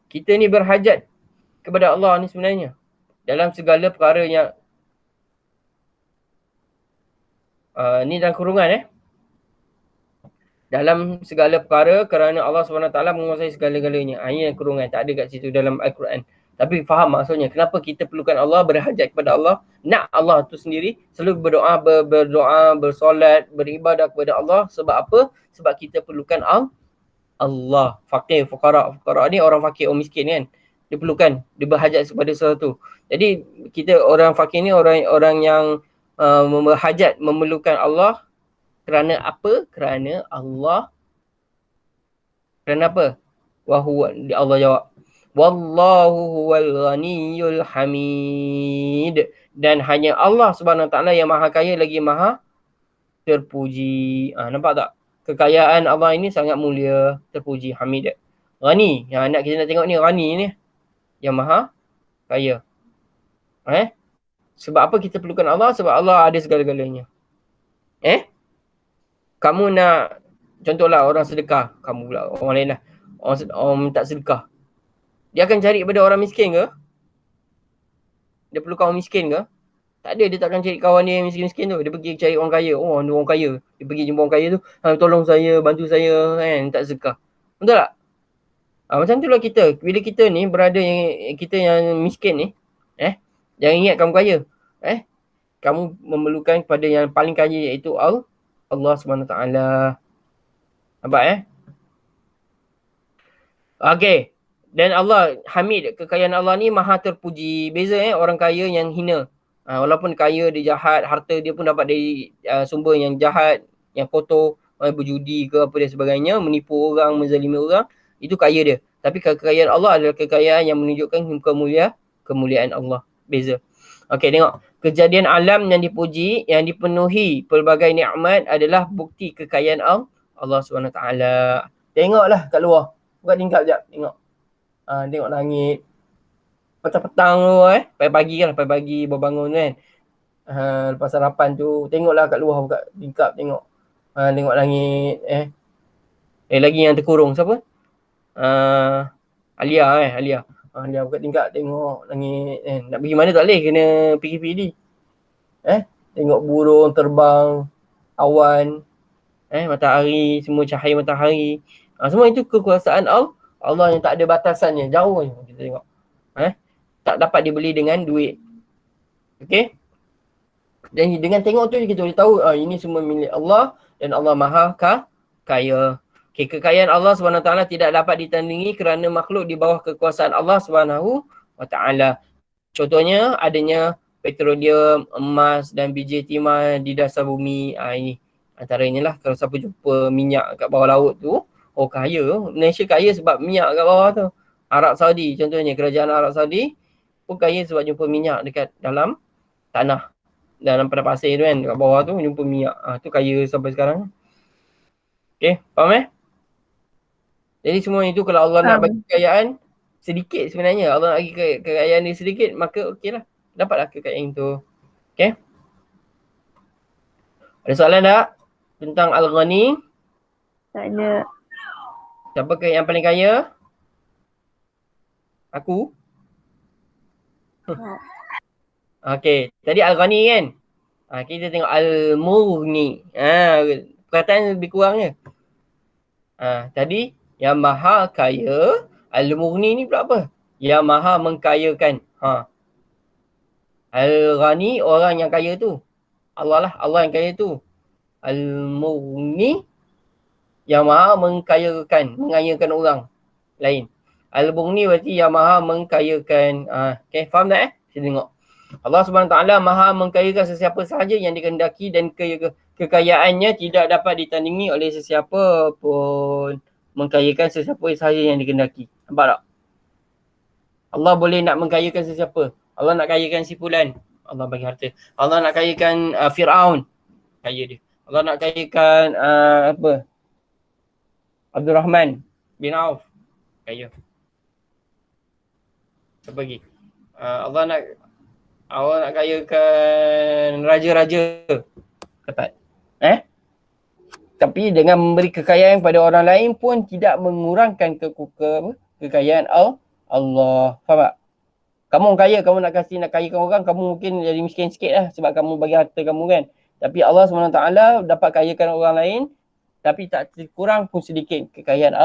Kita ni berhajat kepada Allah ni sebenarnya. Dalam segala perkara yang ni dalam kurungan dalam segala perkara kerana Allah SWT menguasai segala-galanya. Ini yang kurungan, tak ada kat situ dalam Al-Quran. Tapi faham maksudnya, kenapa kita perlukan Allah, berhajat kepada Allah, nak Allah tu sendiri, selalu berdoa, bersolat, beribadah kepada Allah. Sebab apa? Sebab kita perlukan Allah. Fakir, fuqara ni orang fakir, orang miskin kan. Dia perlukan, dia berhajat kepada sesuatu. Jadi kita orang fakir ni orang yang berhajat, memerlukan Allah. Kerana apa? Kerana Allah. Kerana apa? Allah jawab. Wallahu huwal ghaniyyul hamid. Dan hanya Allah SWT yang maha kaya lagi maha terpuji. Nampak tak? Kekayaan Allah ini sangat mulia, terpuji, hamid. Ghani. Yang anak kita nak tengok ni, ghani ni. Yang maha kaya. Sebab apa kita perlukan Allah? Sebab Allah ada segala-galanya. Kamu nak, contohlah orang sedekah, kamu pula orang lain lah, orang minta sedekah, dia akan cari kepada orang miskin ke? Dia perlukan orang miskin ke? Tak ada, dia takkan cari kawan dia yang miskin-miskin tu. Dia pergi cari orang kaya. Ada orang kaya, dia pergi jumpa orang kaya tu, tolong saya, bantu saya minta sedekah. Betul tak? Macam tu lah kita, bila kita ni berada kita yang miskin ni, jangan ingat kamu kaya. Kamu memerlukan kepada yang paling kaya, iaitu Allah SWT. Nampak Okay. Dan Allah hamid, kekayaan Allah ni maha terpuji. Beza orang kaya yang hina. Walaupun kaya dia jahat, harta dia pun dapat dari sumber yang jahat, yang kotor, berjudi ke apa dan sebagainya, menipu orang, menzalimi orang, itu kaya dia. Tapi kekayaan Allah adalah kekayaan yang menunjukkan kemuliaan Allah. Beza. Okay, tengok. Kejadian alam yang dipuji, yang dipenuhi pelbagai nikmat adalah bukti kekayaan Allah SWT. Tengoklah kat luar. Buka tingkap sekejap. Tengok. Tengok langit. Petang-petang tu pagi-pagi kan. Pagi-pagi baru bangun kan. Lepas sarapan tu. Tengoklah kat luar. Buka tingkap tengok. Tengok langit. Lagi yang terkurung. Siapa? Alia Alia. Dia buka tingkap tengok langit nak pergi mana tak boleh, kena PKPD. Tengok burung terbang, awan, matahari, semua cahaya matahari. Semua itu kekuasaan Allah yang tak ada batasannya, jauh kita tengok. Tak dapat dibeli dengan duit. Okey? Dan dengan tengok tu kita boleh tahu ini semua milik Allah dan Allah maha kaya. Okay, kekayaan Allah SWT tidak dapat ditandingi kerana makhluk di bawah kekuasaan Allah SWT. Contohnya adanya petroleum, emas dan biji timah di dasar bumi. Ini antaranya lah, kalau siapa jumpa minyak kat bawah laut tu, kaya. Malaysia kaya sebab minyak kat bawah tu. Arab Saudi contohnya, kerajaan Arab Saudi pun kaya sebab jumpa minyak dekat dalam tanah. Dalam padang pasir tu kan, kat bawah tu jumpa minyak. Tu kaya sampai sekarang. Okay, faham Jadi semua itu kalau Allah nak bagi kekayaan sedikit sebenarnya, Allah nak bagi kekayaan dia sedikit, maka okeylah, dapatlah kekayaan itu. Okay. Ada soalan tak tentang Al-Ghani? Tak ada. Siapa yang paling kaya? Aku? Okay, tadi Al-Ghani kan? Kita tengok Al-Mughni. Perkataan lebih kurang je. Tadi yang maha kaya, Al-Mughni ni pula apa? Yang maha mengkayakan. Al-Ghani orang yang kaya tu. Allah lah, Allah yang kaya tu. Al-Mughni yang maha mengkayakan, mengayakan orang lain. Al-Mughni berarti yang maha mengkayakan. Okay, faham tak Kita tengok. Allah SWT maha mengkayakan sesiapa sahaja yang dikehendaki dan kekayaannya tidak dapat ditandingi oleh sesiapa pun. Mengkayakan sesiapa sahaja yang dikehendaki. Nampak tak? Allah boleh nak mengkayakan sesiapa. Allah nak kayakan si Fulan, Allah bagi harta. Allah nak kayakan Fir'aun, kaya dia. Allah nak kayakan Abdul Rahman bin Auf, kaya. Siapa lagi? Allah nak kayakan raja-raja, dapat. Tapi dengan memberi kekayaan pada orang lain pun tidak mengurangkan kekayaan Allah. Faham tak? Kamu kaya, kamu nak kayakan orang, kamu mungkin jadi miskin sikit lah sebab kamu bagi harta kamu kan. Tapi Allah SWT dapat kayakan orang lain tapi tak kurang pun sedikit kekayaan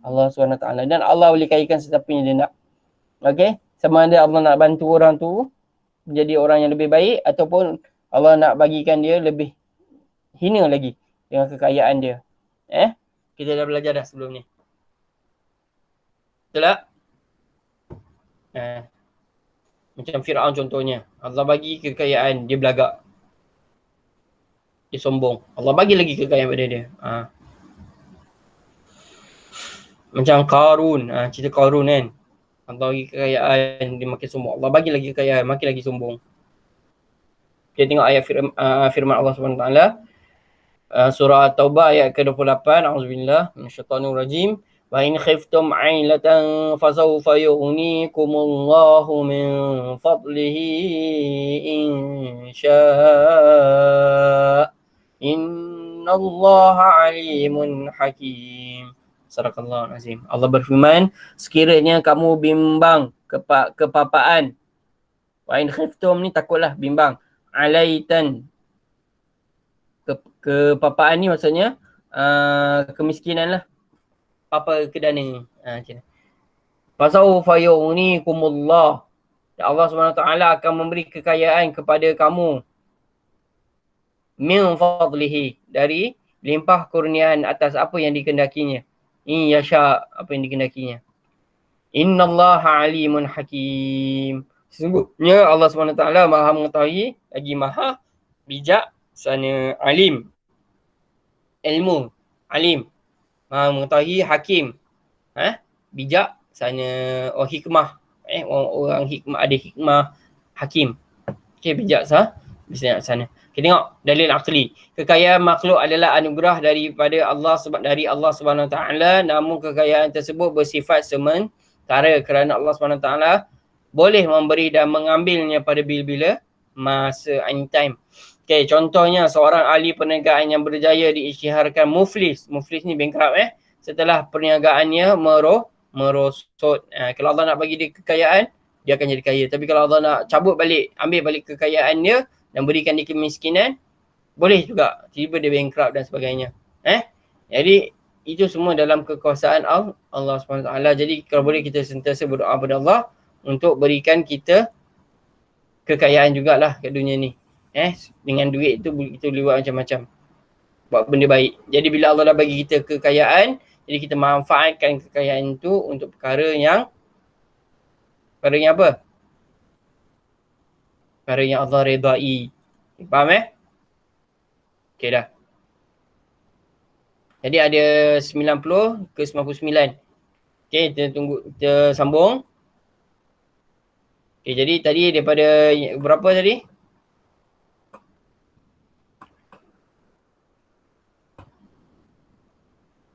Allah SWT. Dan Allah boleh kayakan sesiapa yang dia nak. Okay? Sama ada Allah nak bantu orang tu menjadi orang yang lebih baik ataupun Allah nak bagikan dia lebih hina lagi dengan kekayaan dia. Kita dah belajar dah sebelum ni. Betul tak? Macam Fir'aun contohnya. Allah bagi kekayaan, dia belagak. Dia sombong. Allah bagi lagi kekayaan pada dia. Macam Qarun. Cerita Qarun kan. Allah bagi kekayaan, dia makin sombong. Allah bagi lagi kekayaan, makin lagi sombong. Kita tengok ayat firman Allah SWT. Surah At-Taubah ayat ke-28. A'udzubillah minasyaitonirrajim. Wa in khiftum 'ailatan fasawfa yughnikumullahu min fadlihi in syaa. Innallaha 'alimun hakim. Sadaqallahul azim. Allah berfirman, sekiranya kamu bimbang kepapaan. Wa in khiftum ni takutlah bimbang. 'Alaitan. Kepapaan ni maksudnya kemiskinan lah. Papa kedana. Fasawfa yughnikumullah. Allah SWT akan memberi kekayaan kepada kamu. Min fadlihi. Dari limpah kurniaan atas apa yang dikendakinya. In yasha, apa yang dikendakinya. Innallaha alimun hakim. Sesungguhnya Allah SWT maha mengetahui, lagi maha bijak, sana alim. Ilmu, alim. Maha mengetahui, hakim. Bijak, sana hikmah. Orang hikmah, ada hikmah, hakim. Okay, bijak bisa sana. Kita tengok dalil akli. Kekayaan makhluk adalah anugerah dari Allah SWT, namun kekayaan tersebut bersifat sementara kerana Allah SWT boleh memberi dan mengambilnya pada bila-bila masa, anytime. Okay, contohnya seorang ahli perniagaan yang berjaya diisytiharkan muflis. Muflis ni bankrupt setelah perniagaannya merosot. Kalau Allah nak bagi dia kekayaan, dia akan jadi kaya. Tapi kalau Allah nak cabut balik, ambil balik kekayaan dia dan berikan dia kemiskinan, boleh juga. Tiba dia bankrupt dan sebagainya. Jadi itu semua dalam kekuasaan Allah SWT. Jadi kalau boleh kita sentiasa berdoa kepada Allah untuk berikan kita kekayaan jugalah kat dunia ni. Dengan duit tu kita boleh buat macam-macam. Buat benda baik. Jadi bila Allah dah bagi kita kekayaan, jadi kita manfaatkan kekayaan tu untuk perkara yang apa? Perkara yang Allah redai. Faham Okay dah. Jadi ada 90 ke 99. Okay, kita sambung. Okay, jadi tadi daripada berapa tadi?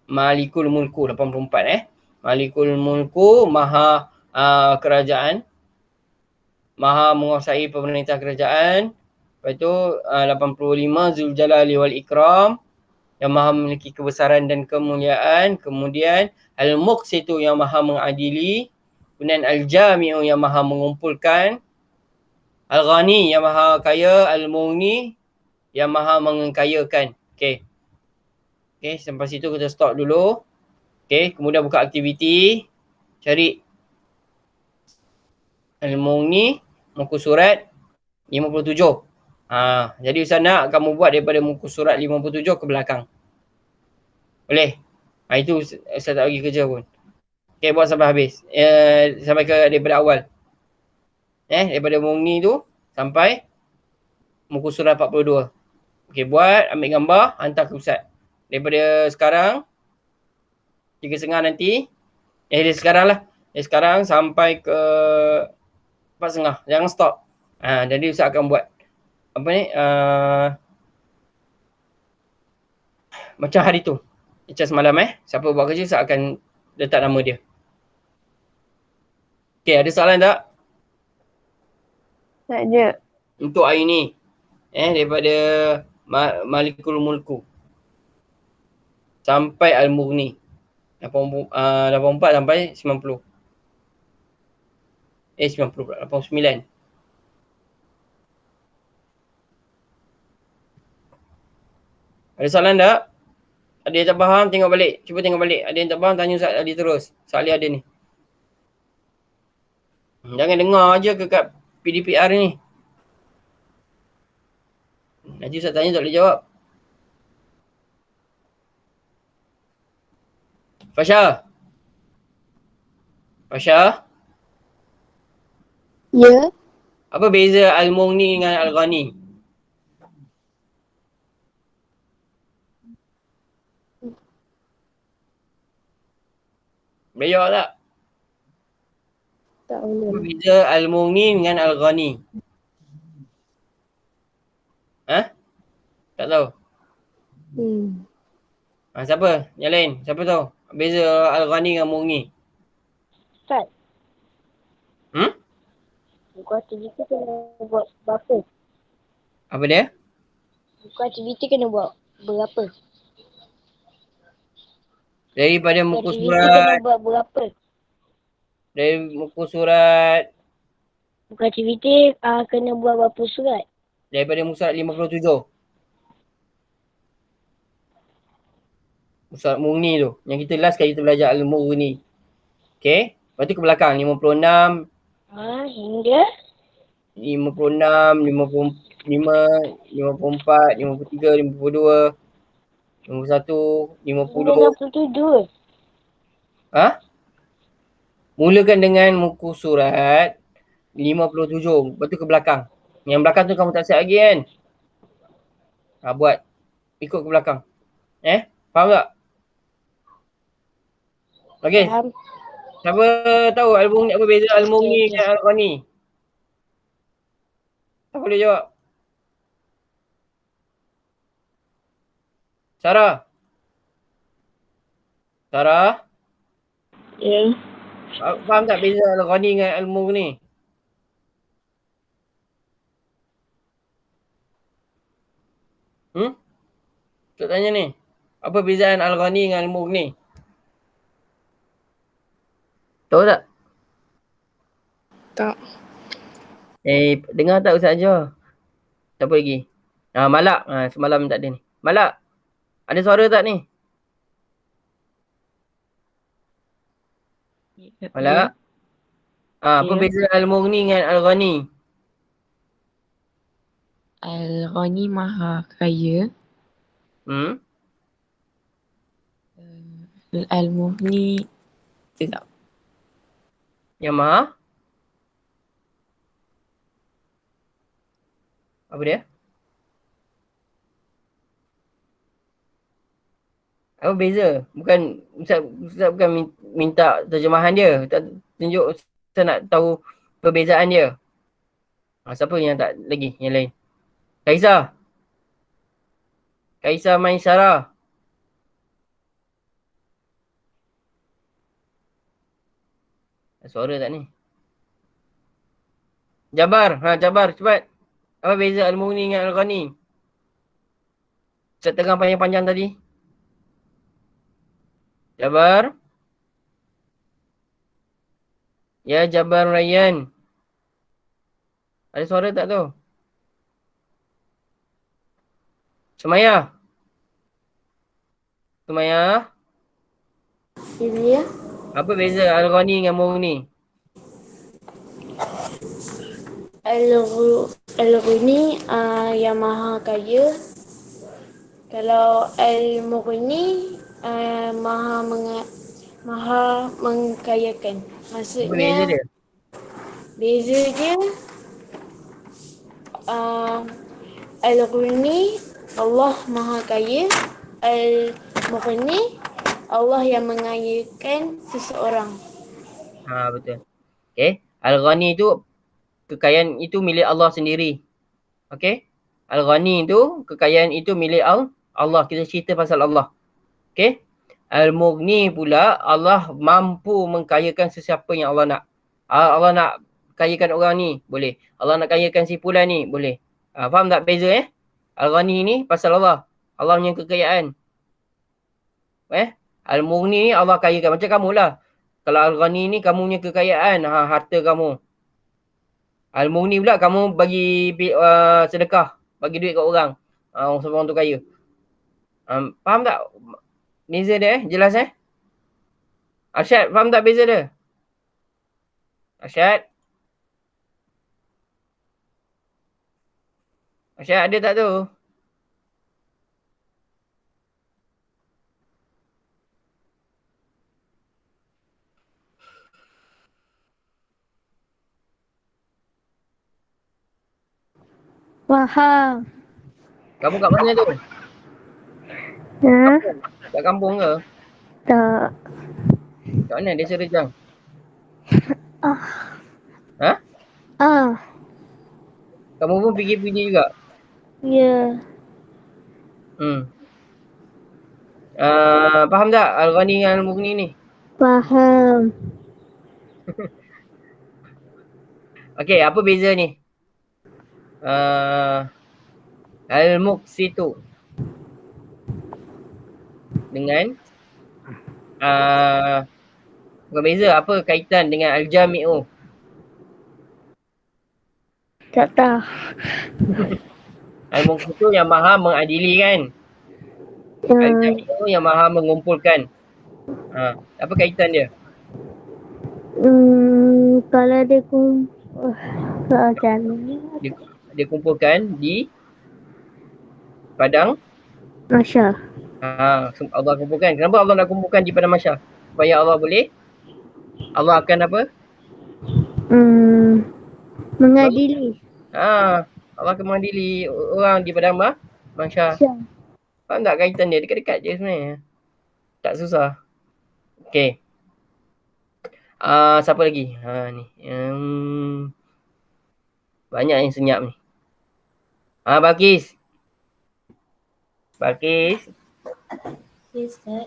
Malikul Mulku 84 Malikul Mulku maha kerajaan, maha menguasai pemerintah kerajaan. Lepas tu 85 Zuljalali wal Ikram, yang maha memiliki kebesaran dan kemuliaan. Kemudian Al-Muqsitu yang maha mengadili. Kemudian Al-Jami'u yang maha mengumpulkan. Al-Ghani yang maha kaya. Al-Mughni yang maha mengkayakan. Okay, sampai situ kita stop dulu. Okay, kemudian buka aktiviti. Cari Al-Mughni, muka surat 57. Jadi Ustaz nak kamu buat daripada muka surat 57 ke belakang. Boleh? Itu Ustaz tak bagi kerja pun. Okay, buat sampai habis. Sampai ke daripada awal. Daripada Mughni tu sampai muka surat 42. Okay, buat, ambil gambar, hantar ke Ustaz. Daripada sekarang 3.30 nanti. Dari sekarang lah. Dari sekarang sampai ke 4.30. Jangan stop. Jadi Ustaz akan buat apa ni? Macam hari tu. Macam semalam Siapa buat kerja Ustaz akan letak nama dia. Okay, ada soalan tak? Tak ada. Untuk hari ni. Daripada Malikul Mulku. sampai Al-Mughni. 84 sampai 90. 90 pula, 89. Ada soalan tak? Ada yang tak faham, tengok balik. Cuba tengok balik. Ada yang tak faham, tanya Ustaz Ali terus. Ustaz Ali ada ni. Jangan dengar je kat PDPR ni. Nanti Ustaz tanya tak boleh jawab. Fasha? Fasha? Ya. Apa beza Al-Mughni dengan Al-Ghani? Bayar tak? Tak Apa boleh. beza Al-Mughni dengan Al-Ghani? Ha? Tak tahu? Siapa? Yang lain? Siapa tahu? Beza Al-Ghani dengan Mughni? Ustaz, Hmm? buku aktiviti kena buat berapa? Apa dia? Buku aktiviti kena buat berapa? Daripada Buku muka aktiviti kena surat. buat berapa? Dari muka surat. Buku aktiviti kena buat berapa surat? Daripada muka surat 57. Muka surat Mughni tu. Yang kita last kali kita belajar Al-Mughni. Okay? Lepas tu ke belakang. 56. Hingga? 56, 55, 54, 53, 52, 51, Hingga 50. 67. Ha? Mulakan dengan muka surat 57. Lepas tu ke belakang. Yang belakang tu kamu tak siap lagi kan? Buat. Ikut ke belakang. Faham tak? Okay. Faham? Siapa tahu Al-Mughni apa beza Al-Mughni Okey. dengan Al-Ghani? Tak boleh jawab. Sarah? Sarah? Ya. Faham tak beza Al-Ghani dengan Al-Mughni? Tak tanya ni. Apa bezaan Al-Ghani dengan Al-Mughni? Tahu tak? Tak. Dengar tak Ustaz Ajar? Siapa lagi? Malak. Semalam tak ada ni. Malak. Ada suara tak ni? Malak. Apa Ya. beza Al-Mughni dengan Al-Ghani? Al-Ghani Maha Kaya. Hmm? Al-Mughni tidak. Yang Maha? Apa dia? Apa beza? Bukan Ustaz bukan minta terjemahan dia. Tak tunjuk Ustaz nak tahu perbezaan dia. Siapa yang tak lagi? Yang lain. Kaisar. Kaisar Maisarah. Suara tak ni? Jabar. Jabar. Cepat. Apa beza Al-Mughni dengan Al-Ghani? Ustaz tengah panjang-panjang tadi. Jabar. Ya Jabar Rayyan. Ada suara tak tu? Sumaya. Sumaya. Ya. Apa beza Al-Ghani dengan Mughni? Al-Ghani yang maha kaya. Kalau Al-Mughni maha mengkayakan. Apa beza Maksudnya dia? beza dia Al-Ghani Allah maha kaya. Al-Mughni Allah yang mengayakan seseorang. Betul. Okay. Al-Ghani tu kekayaan itu milik Allah sendiri. Okay. Al-Ghani tu kekayaan itu milik Allah. Kita cerita pasal Allah. Okay. Al-Mughni pula Allah mampu mengkayakan sesiapa yang Allah nak. Allah nak kayakan orang ni, boleh. Allah nak kayakan si Fulan ni, boleh. Faham tak beza Al-Ghani ni pasal Allah. Allah punya kekayaan. Al-Mughni ni Allah kayakan. Macam kamu lah. Kalau Al-Ghani ni kamunya kekayaan, harta kamu. Al-Mughni pula kamu bagi sedekah. Bagi duit kat orang. Orang tu kaya. Faham tak? Beza dia jelas Arsyad, faham tak beza dia? Arsyad? Arsyad ada tak tu? Faham. Kamu kat mana tu? Ha? Kat kampung ke? Tak. Kat mana Desa Rejang? Ah. Ha? Ah. Kamu pun fikir-fikir juga? Ya. Faham tak Al-Ghani dengan Al-Mughni ni? Faham. Okey, apa beza ni? Al-Muqsitu dengan bukan beza, apa kaitan dengan Al-Jami'u? Tak tahu. Al-Muqsitu yang maha mengadili kan? Al-Jami'u yang maha mengumpulkan. Apa kaitan dia? Kalau dia macam ni. Dia kumpulkan di Padang Masya. Allah kumpulkan. Kenapa Allah nak kumpulkan di Padang Mahsyar? Supaya Allah akan apa? Mengadili. Allah akan mengadili orang di Padang Mahsyar. Faham tak kaitan dia? Dekat-dekat je sebenarnya. Tak susah. Okay. Siapa lagi? Ni. Banyak yang senyap ni. Balqis. Balqis. Yes, Ustaz.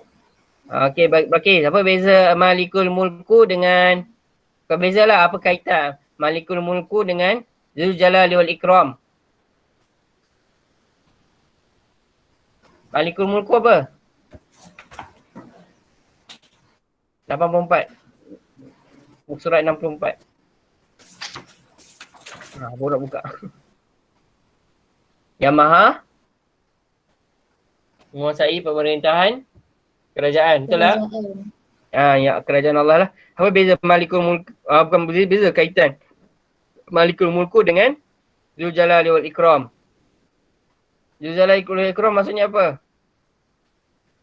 Okay, Balqis. Apa beza Malikul Mulku dengan... Bukan beza lah. Apa kaitan Malikul Mulku dengan Zul Jalali wal Ikram? Malikul Mulku apa? 84. Surat 64. Borak buka. Yang maha menguasai pemerintahan kerajaan. Betul tak? Ya, kerajaan Allah lah. Apa beza Malikul Mulku? Bukan beza kaitan Malikul Mulku dengan Zul Jalali wal Ikram. Zul Jalali wal Ikram maksudnya apa?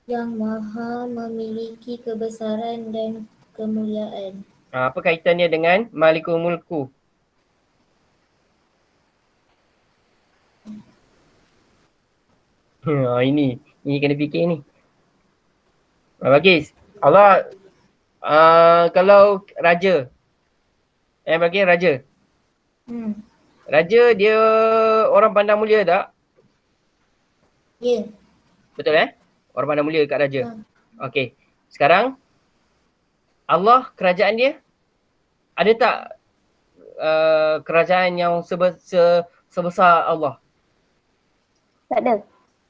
Yang maha memiliki kebesaran dan kemuliaan. Apa kaitannya dengan Malikul Mulku? Ini kena fikir ni. Balqis, Allah kalau raja. Balqis raja. Raja dia orang pandang mulia tak? Ya. Betul Orang pandang mulia kat raja. Okey. Sekarang Allah kerajaan dia ada tak kerajaan yang sebesar Allah? Tak ada.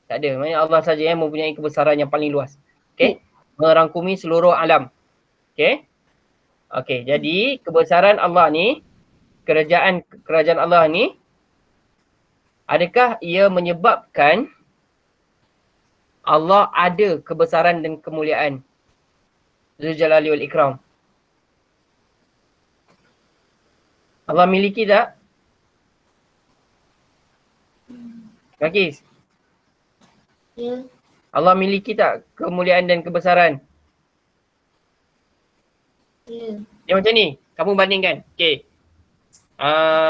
Tak ada. Maksudnya Allah saja yang mempunyai kebesaran yang paling luas. Okey. Merangkumi seluruh alam. Okey. Okey. Jadi kebesaran Allah ni, kerajaan Allah ni, adakah ia menyebabkan Allah ada kebesaran dan kemuliaan? Zul Jalali wal Ikram. Allah miliki tak? Balqis. Ya. Allah miliki tak kemuliaan dan kebesaran? Ya. Dia macam ni. Kamu bandingkan. Okey.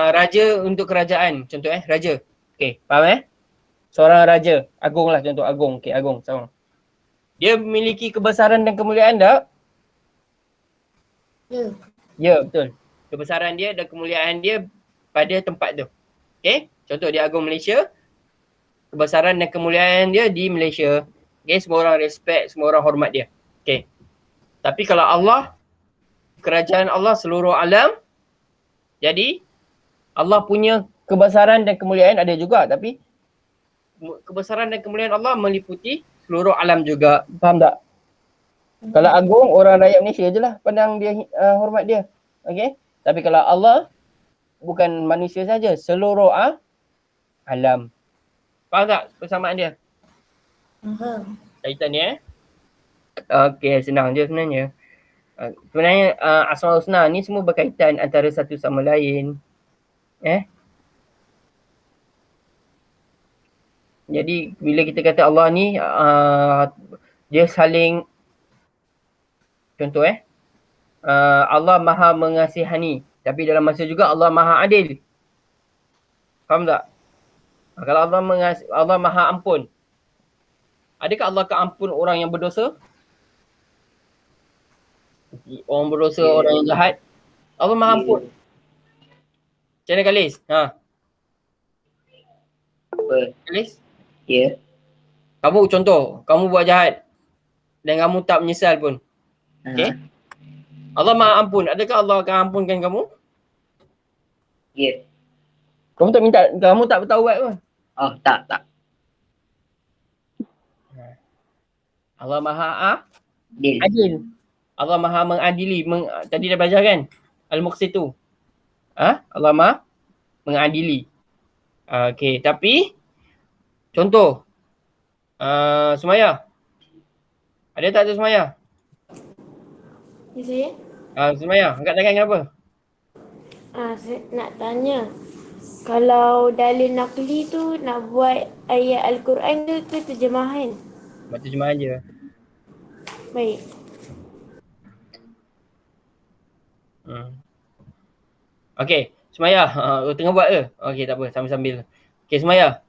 Raja untuk kerajaan. Contoh raja. Okey. Faham Seorang raja. Agung lah contoh. Agung. Okey, agung. Sama. Dia memiliki kebesaran dan kemuliaan tak? Ya. Ya, betul. Kebesaran dia dan kemuliaan dia pada tempat tu. Okey. Contoh dia agung Malaysia. Kebesaran dan kemuliaan dia di Malaysia. Okey, semua orang respect, semua orang hormat dia. Okey. Tapi kalau Allah, kerajaan Allah seluruh alam, jadi Allah punya kebesaran dan kemuliaan ada juga, tapi kebesaran dan kemuliaan Allah meliputi seluruh alam juga. Faham tak? Kalau agung, orang rakyat Malaysia je lah pandang dia, hormat dia. Okay. Tapi kalau Allah, bukan manusia saja, seluruh alam. Faham tak persamaan dia? Faham. Kaitan ni Okay, senang je sebenarnya. Sebenarnya Asmaul Husna ni semua berkaitan antara satu sama lain. Jadi bila kita kata Allah ni dia saling, contoh Allah Maha mengasihani, tapi dalam masa juga Allah Maha adil. Faham tak? Kalau Allah Maha ampun, adakah Allah akan ampun orang yang berdosa? Orang berdosa, orang yang jahat, Allah Maha ampun. Macam mana Khalis? Apa? Khalis? Ya. Kamu contoh, kamu buat jahat dan kamu tak menyesal pun. Okay? Allah Maha ampun. Adakah Allah akan ampunkan kamu? Ya. Kamu tak bertaubat pun. Oh, tak. Allah Maha Deal. adil. Allah Maha mengadili. Tadi dah belajar kan? Al-Muqsitu. Allah Maha mengadili. Okay, tapi contoh semaya. Ada tak tu semaya? Ya, saya? Semaya, angkat tangan kenapa? Saya nak tanya. Kalau dalil nakli tu nak buat ayat Al-Quran ke terjemahan? Buat terjemahan je. Baik. Okay, semaya. Tengah buat ke? Okay, tak apa. Sambil-sambil. Okay, semaya.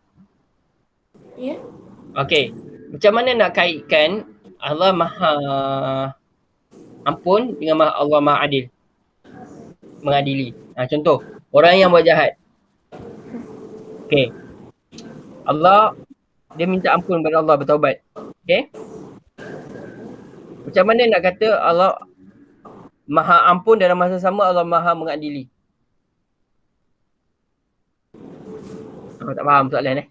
Ya? Okay. Macam mana nak kaitkan Allah Maha ampun dengan Allah Maha adil? Mengadili. Contoh, orang yang buat jahat. Okay. Allah, dia minta ampun kepada Allah, bertaubat. Okay. Macam mana nak kata Allah Maha ampun dalam masa sama Allah Maha mengadili? Tak faham soalan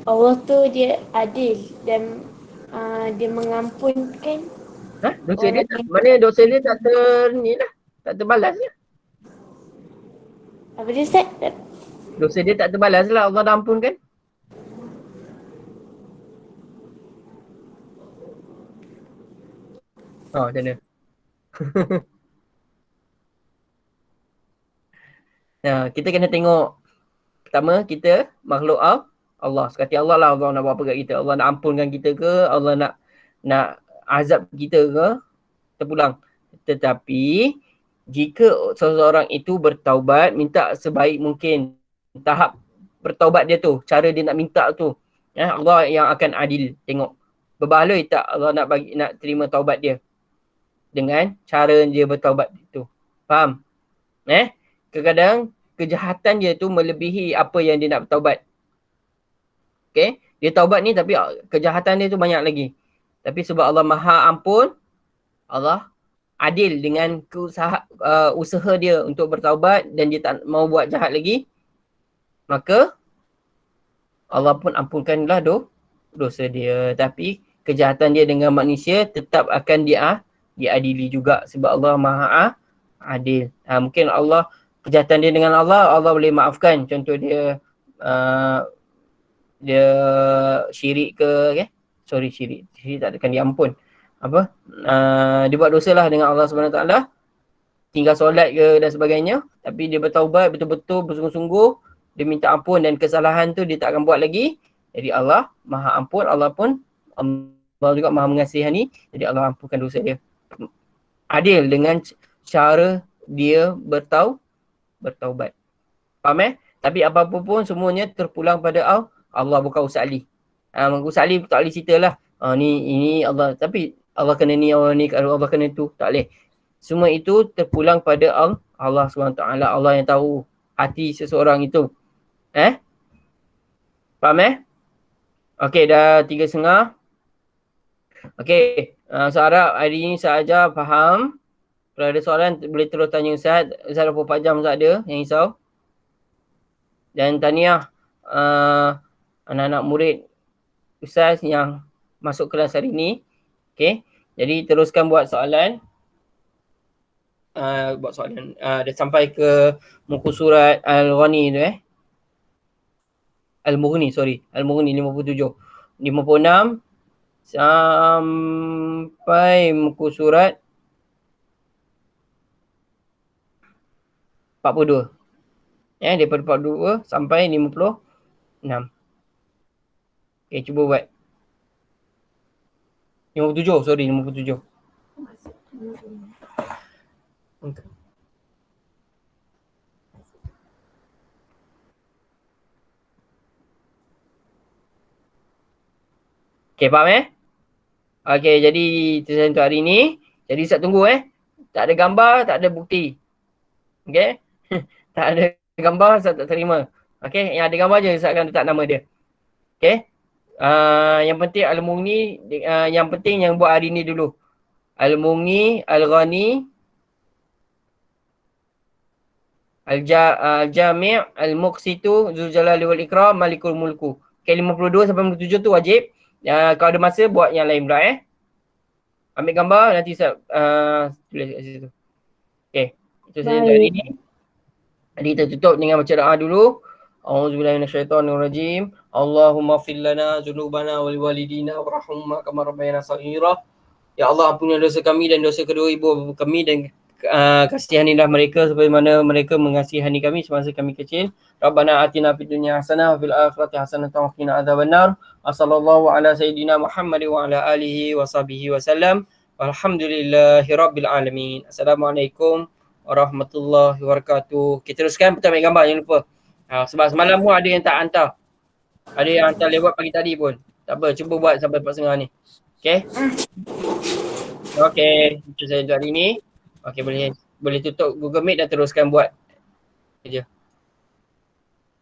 Allah tu dia adil dan dia mengampunkan. Dosa dia tak, mana dosa dia tak tak terbalas lah. Apa dia Ustaz? Dosa dia tak terbalas lah, Allah dah ampunkan. Macam mana? Kita kena tengok, pertama kita makhluk Allah. Sekali Allah lah Allah nak buat apa kat kita. Allah nak ampunkan kita ke, Allah nak azab kita ke, terpulang. Tetapi jika seseorang itu bertaubat, minta sebaik mungkin, tahap bertaubat dia tu, cara dia nak minta tu, Allah yang akan adil. Tengok berbaloi tak Allah nak terima taubat dia dengan cara dia bertaubat itu. Faham? Kadang-kadang kejahatan dia tu melebihi apa yang dia nak bertaubat. Okay? Dia taubat ni tapi kejahatan dia tu banyak lagi. Tapi sebab Allah Maha ampun, Allah adil dengan usaha dia untuk bertaubat dan dia tak mau buat jahat lagi, maka Allah pun ampunkanlah dosa dia. Tapi kejahatan dia dengan manusia tetap akan diadili juga sebab Allah Maha adil. Mungkin Allah, kejahatan dia dengan Allah boleh maafkan. Contoh dia dia syirik ke, syirik tak akan diampun. Dia buat dosa lah dengan Allah SWT, tinggal solat ke dan sebagainya, tapi dia bertaubat betul-betul bersungguh-sungguh, dia minta ampun dan kesalahan tu dia tak akan buat lagi. Jadi Allah Maha ampun, Allah juga Maha mengasihani, jadi Allah ampunkan dosa dia. Adil dengan cara dia bertaubat. Faham Tapi apa-apa pun semuanya terpulang pada Allah, bukan Ustaz Ali. Ustaz Ali tak boleh cerita lah. Ini Allah, tapi Allah kena ni, Allah kena tu. Tak boleh. Semua itu terpulang pada Allah SWT. Allah yang tahu hati seseorang itu. Faham Okey, dah 3:30. Okey, Sarah hari ini saya ajar faham. Kalau ada soalan boleh terus tanya Ustaz. Ustaz 24 jam Ustaz ada yang risau. Dan tahniah anak-anak murid Ustaz yang masuk kelas hari ini. Okay. Jadi teruskan buat soalan. Dah sampai ke muka surat Al-Ghani tu Al-Mughni, sorry. Al-Mughni 57. 56 sampai muka surat 42. Daripada 42 sampai 56. Okay, cuba buat. 57, sorry, 57. Okay, faham Okay, jadi tulisan untuk hari ni. Jadi Ustaz tunggu Tak ada gambar, tak ada bukti. Okay. Tak ada gambar, Ustaz tak terima. Okay, yang ada gambar je Ustaz akan letak nama dia. Okay. Yang penting Al-Mughni, yang penting yang buat hari ni dulu. Al-Mughni, Al-Ghani, Al-Jami', Al-Muqsitu, Zuljalali wal Ikram, Malikul Mulku. Okay, 52 sampai 57 tu wajib. Kalau ada masa buat yang lain pula Ambil gambar nanti Ustaz tulis kat situ. Okay, itu saja untuk hari ni. Jadi kita tutup dengan baca doa dulu. A'udzubillahi minasyaitonirrajim. Allahumma ighfir lana dzunubana wal walidina warhamhuma kama rabbayana shaghira. Ya Allah, ampunilah dosa kami dan dosa kedua ibu bapa kami dan kasihanilah mereka sebagaimana mereka mengasihani kami semasa kami kecil. Rabbana atina fid dunya hasanah wa fil akhirati hasanah wa qina adzabannar. Wassallallahu ala sayyidina Muhammad wa ala alihi wa sahbihi wasallam. Walhamdulillahirabbil alamin. Assalamualaikum warahmatullahi wabarakatuh. Kita teruskan kita ambil gambar, jangan lupa. Sebab semalam pun ada yang tak hantar. Ada yang hantar lewat pagi tadi pun. Tak apa, cuba buat sampai 4.30 ni. Okay? Okay, itu saja untuk hari ni. Okay, boleh tutup Google Meet dan teruskan buat kerja.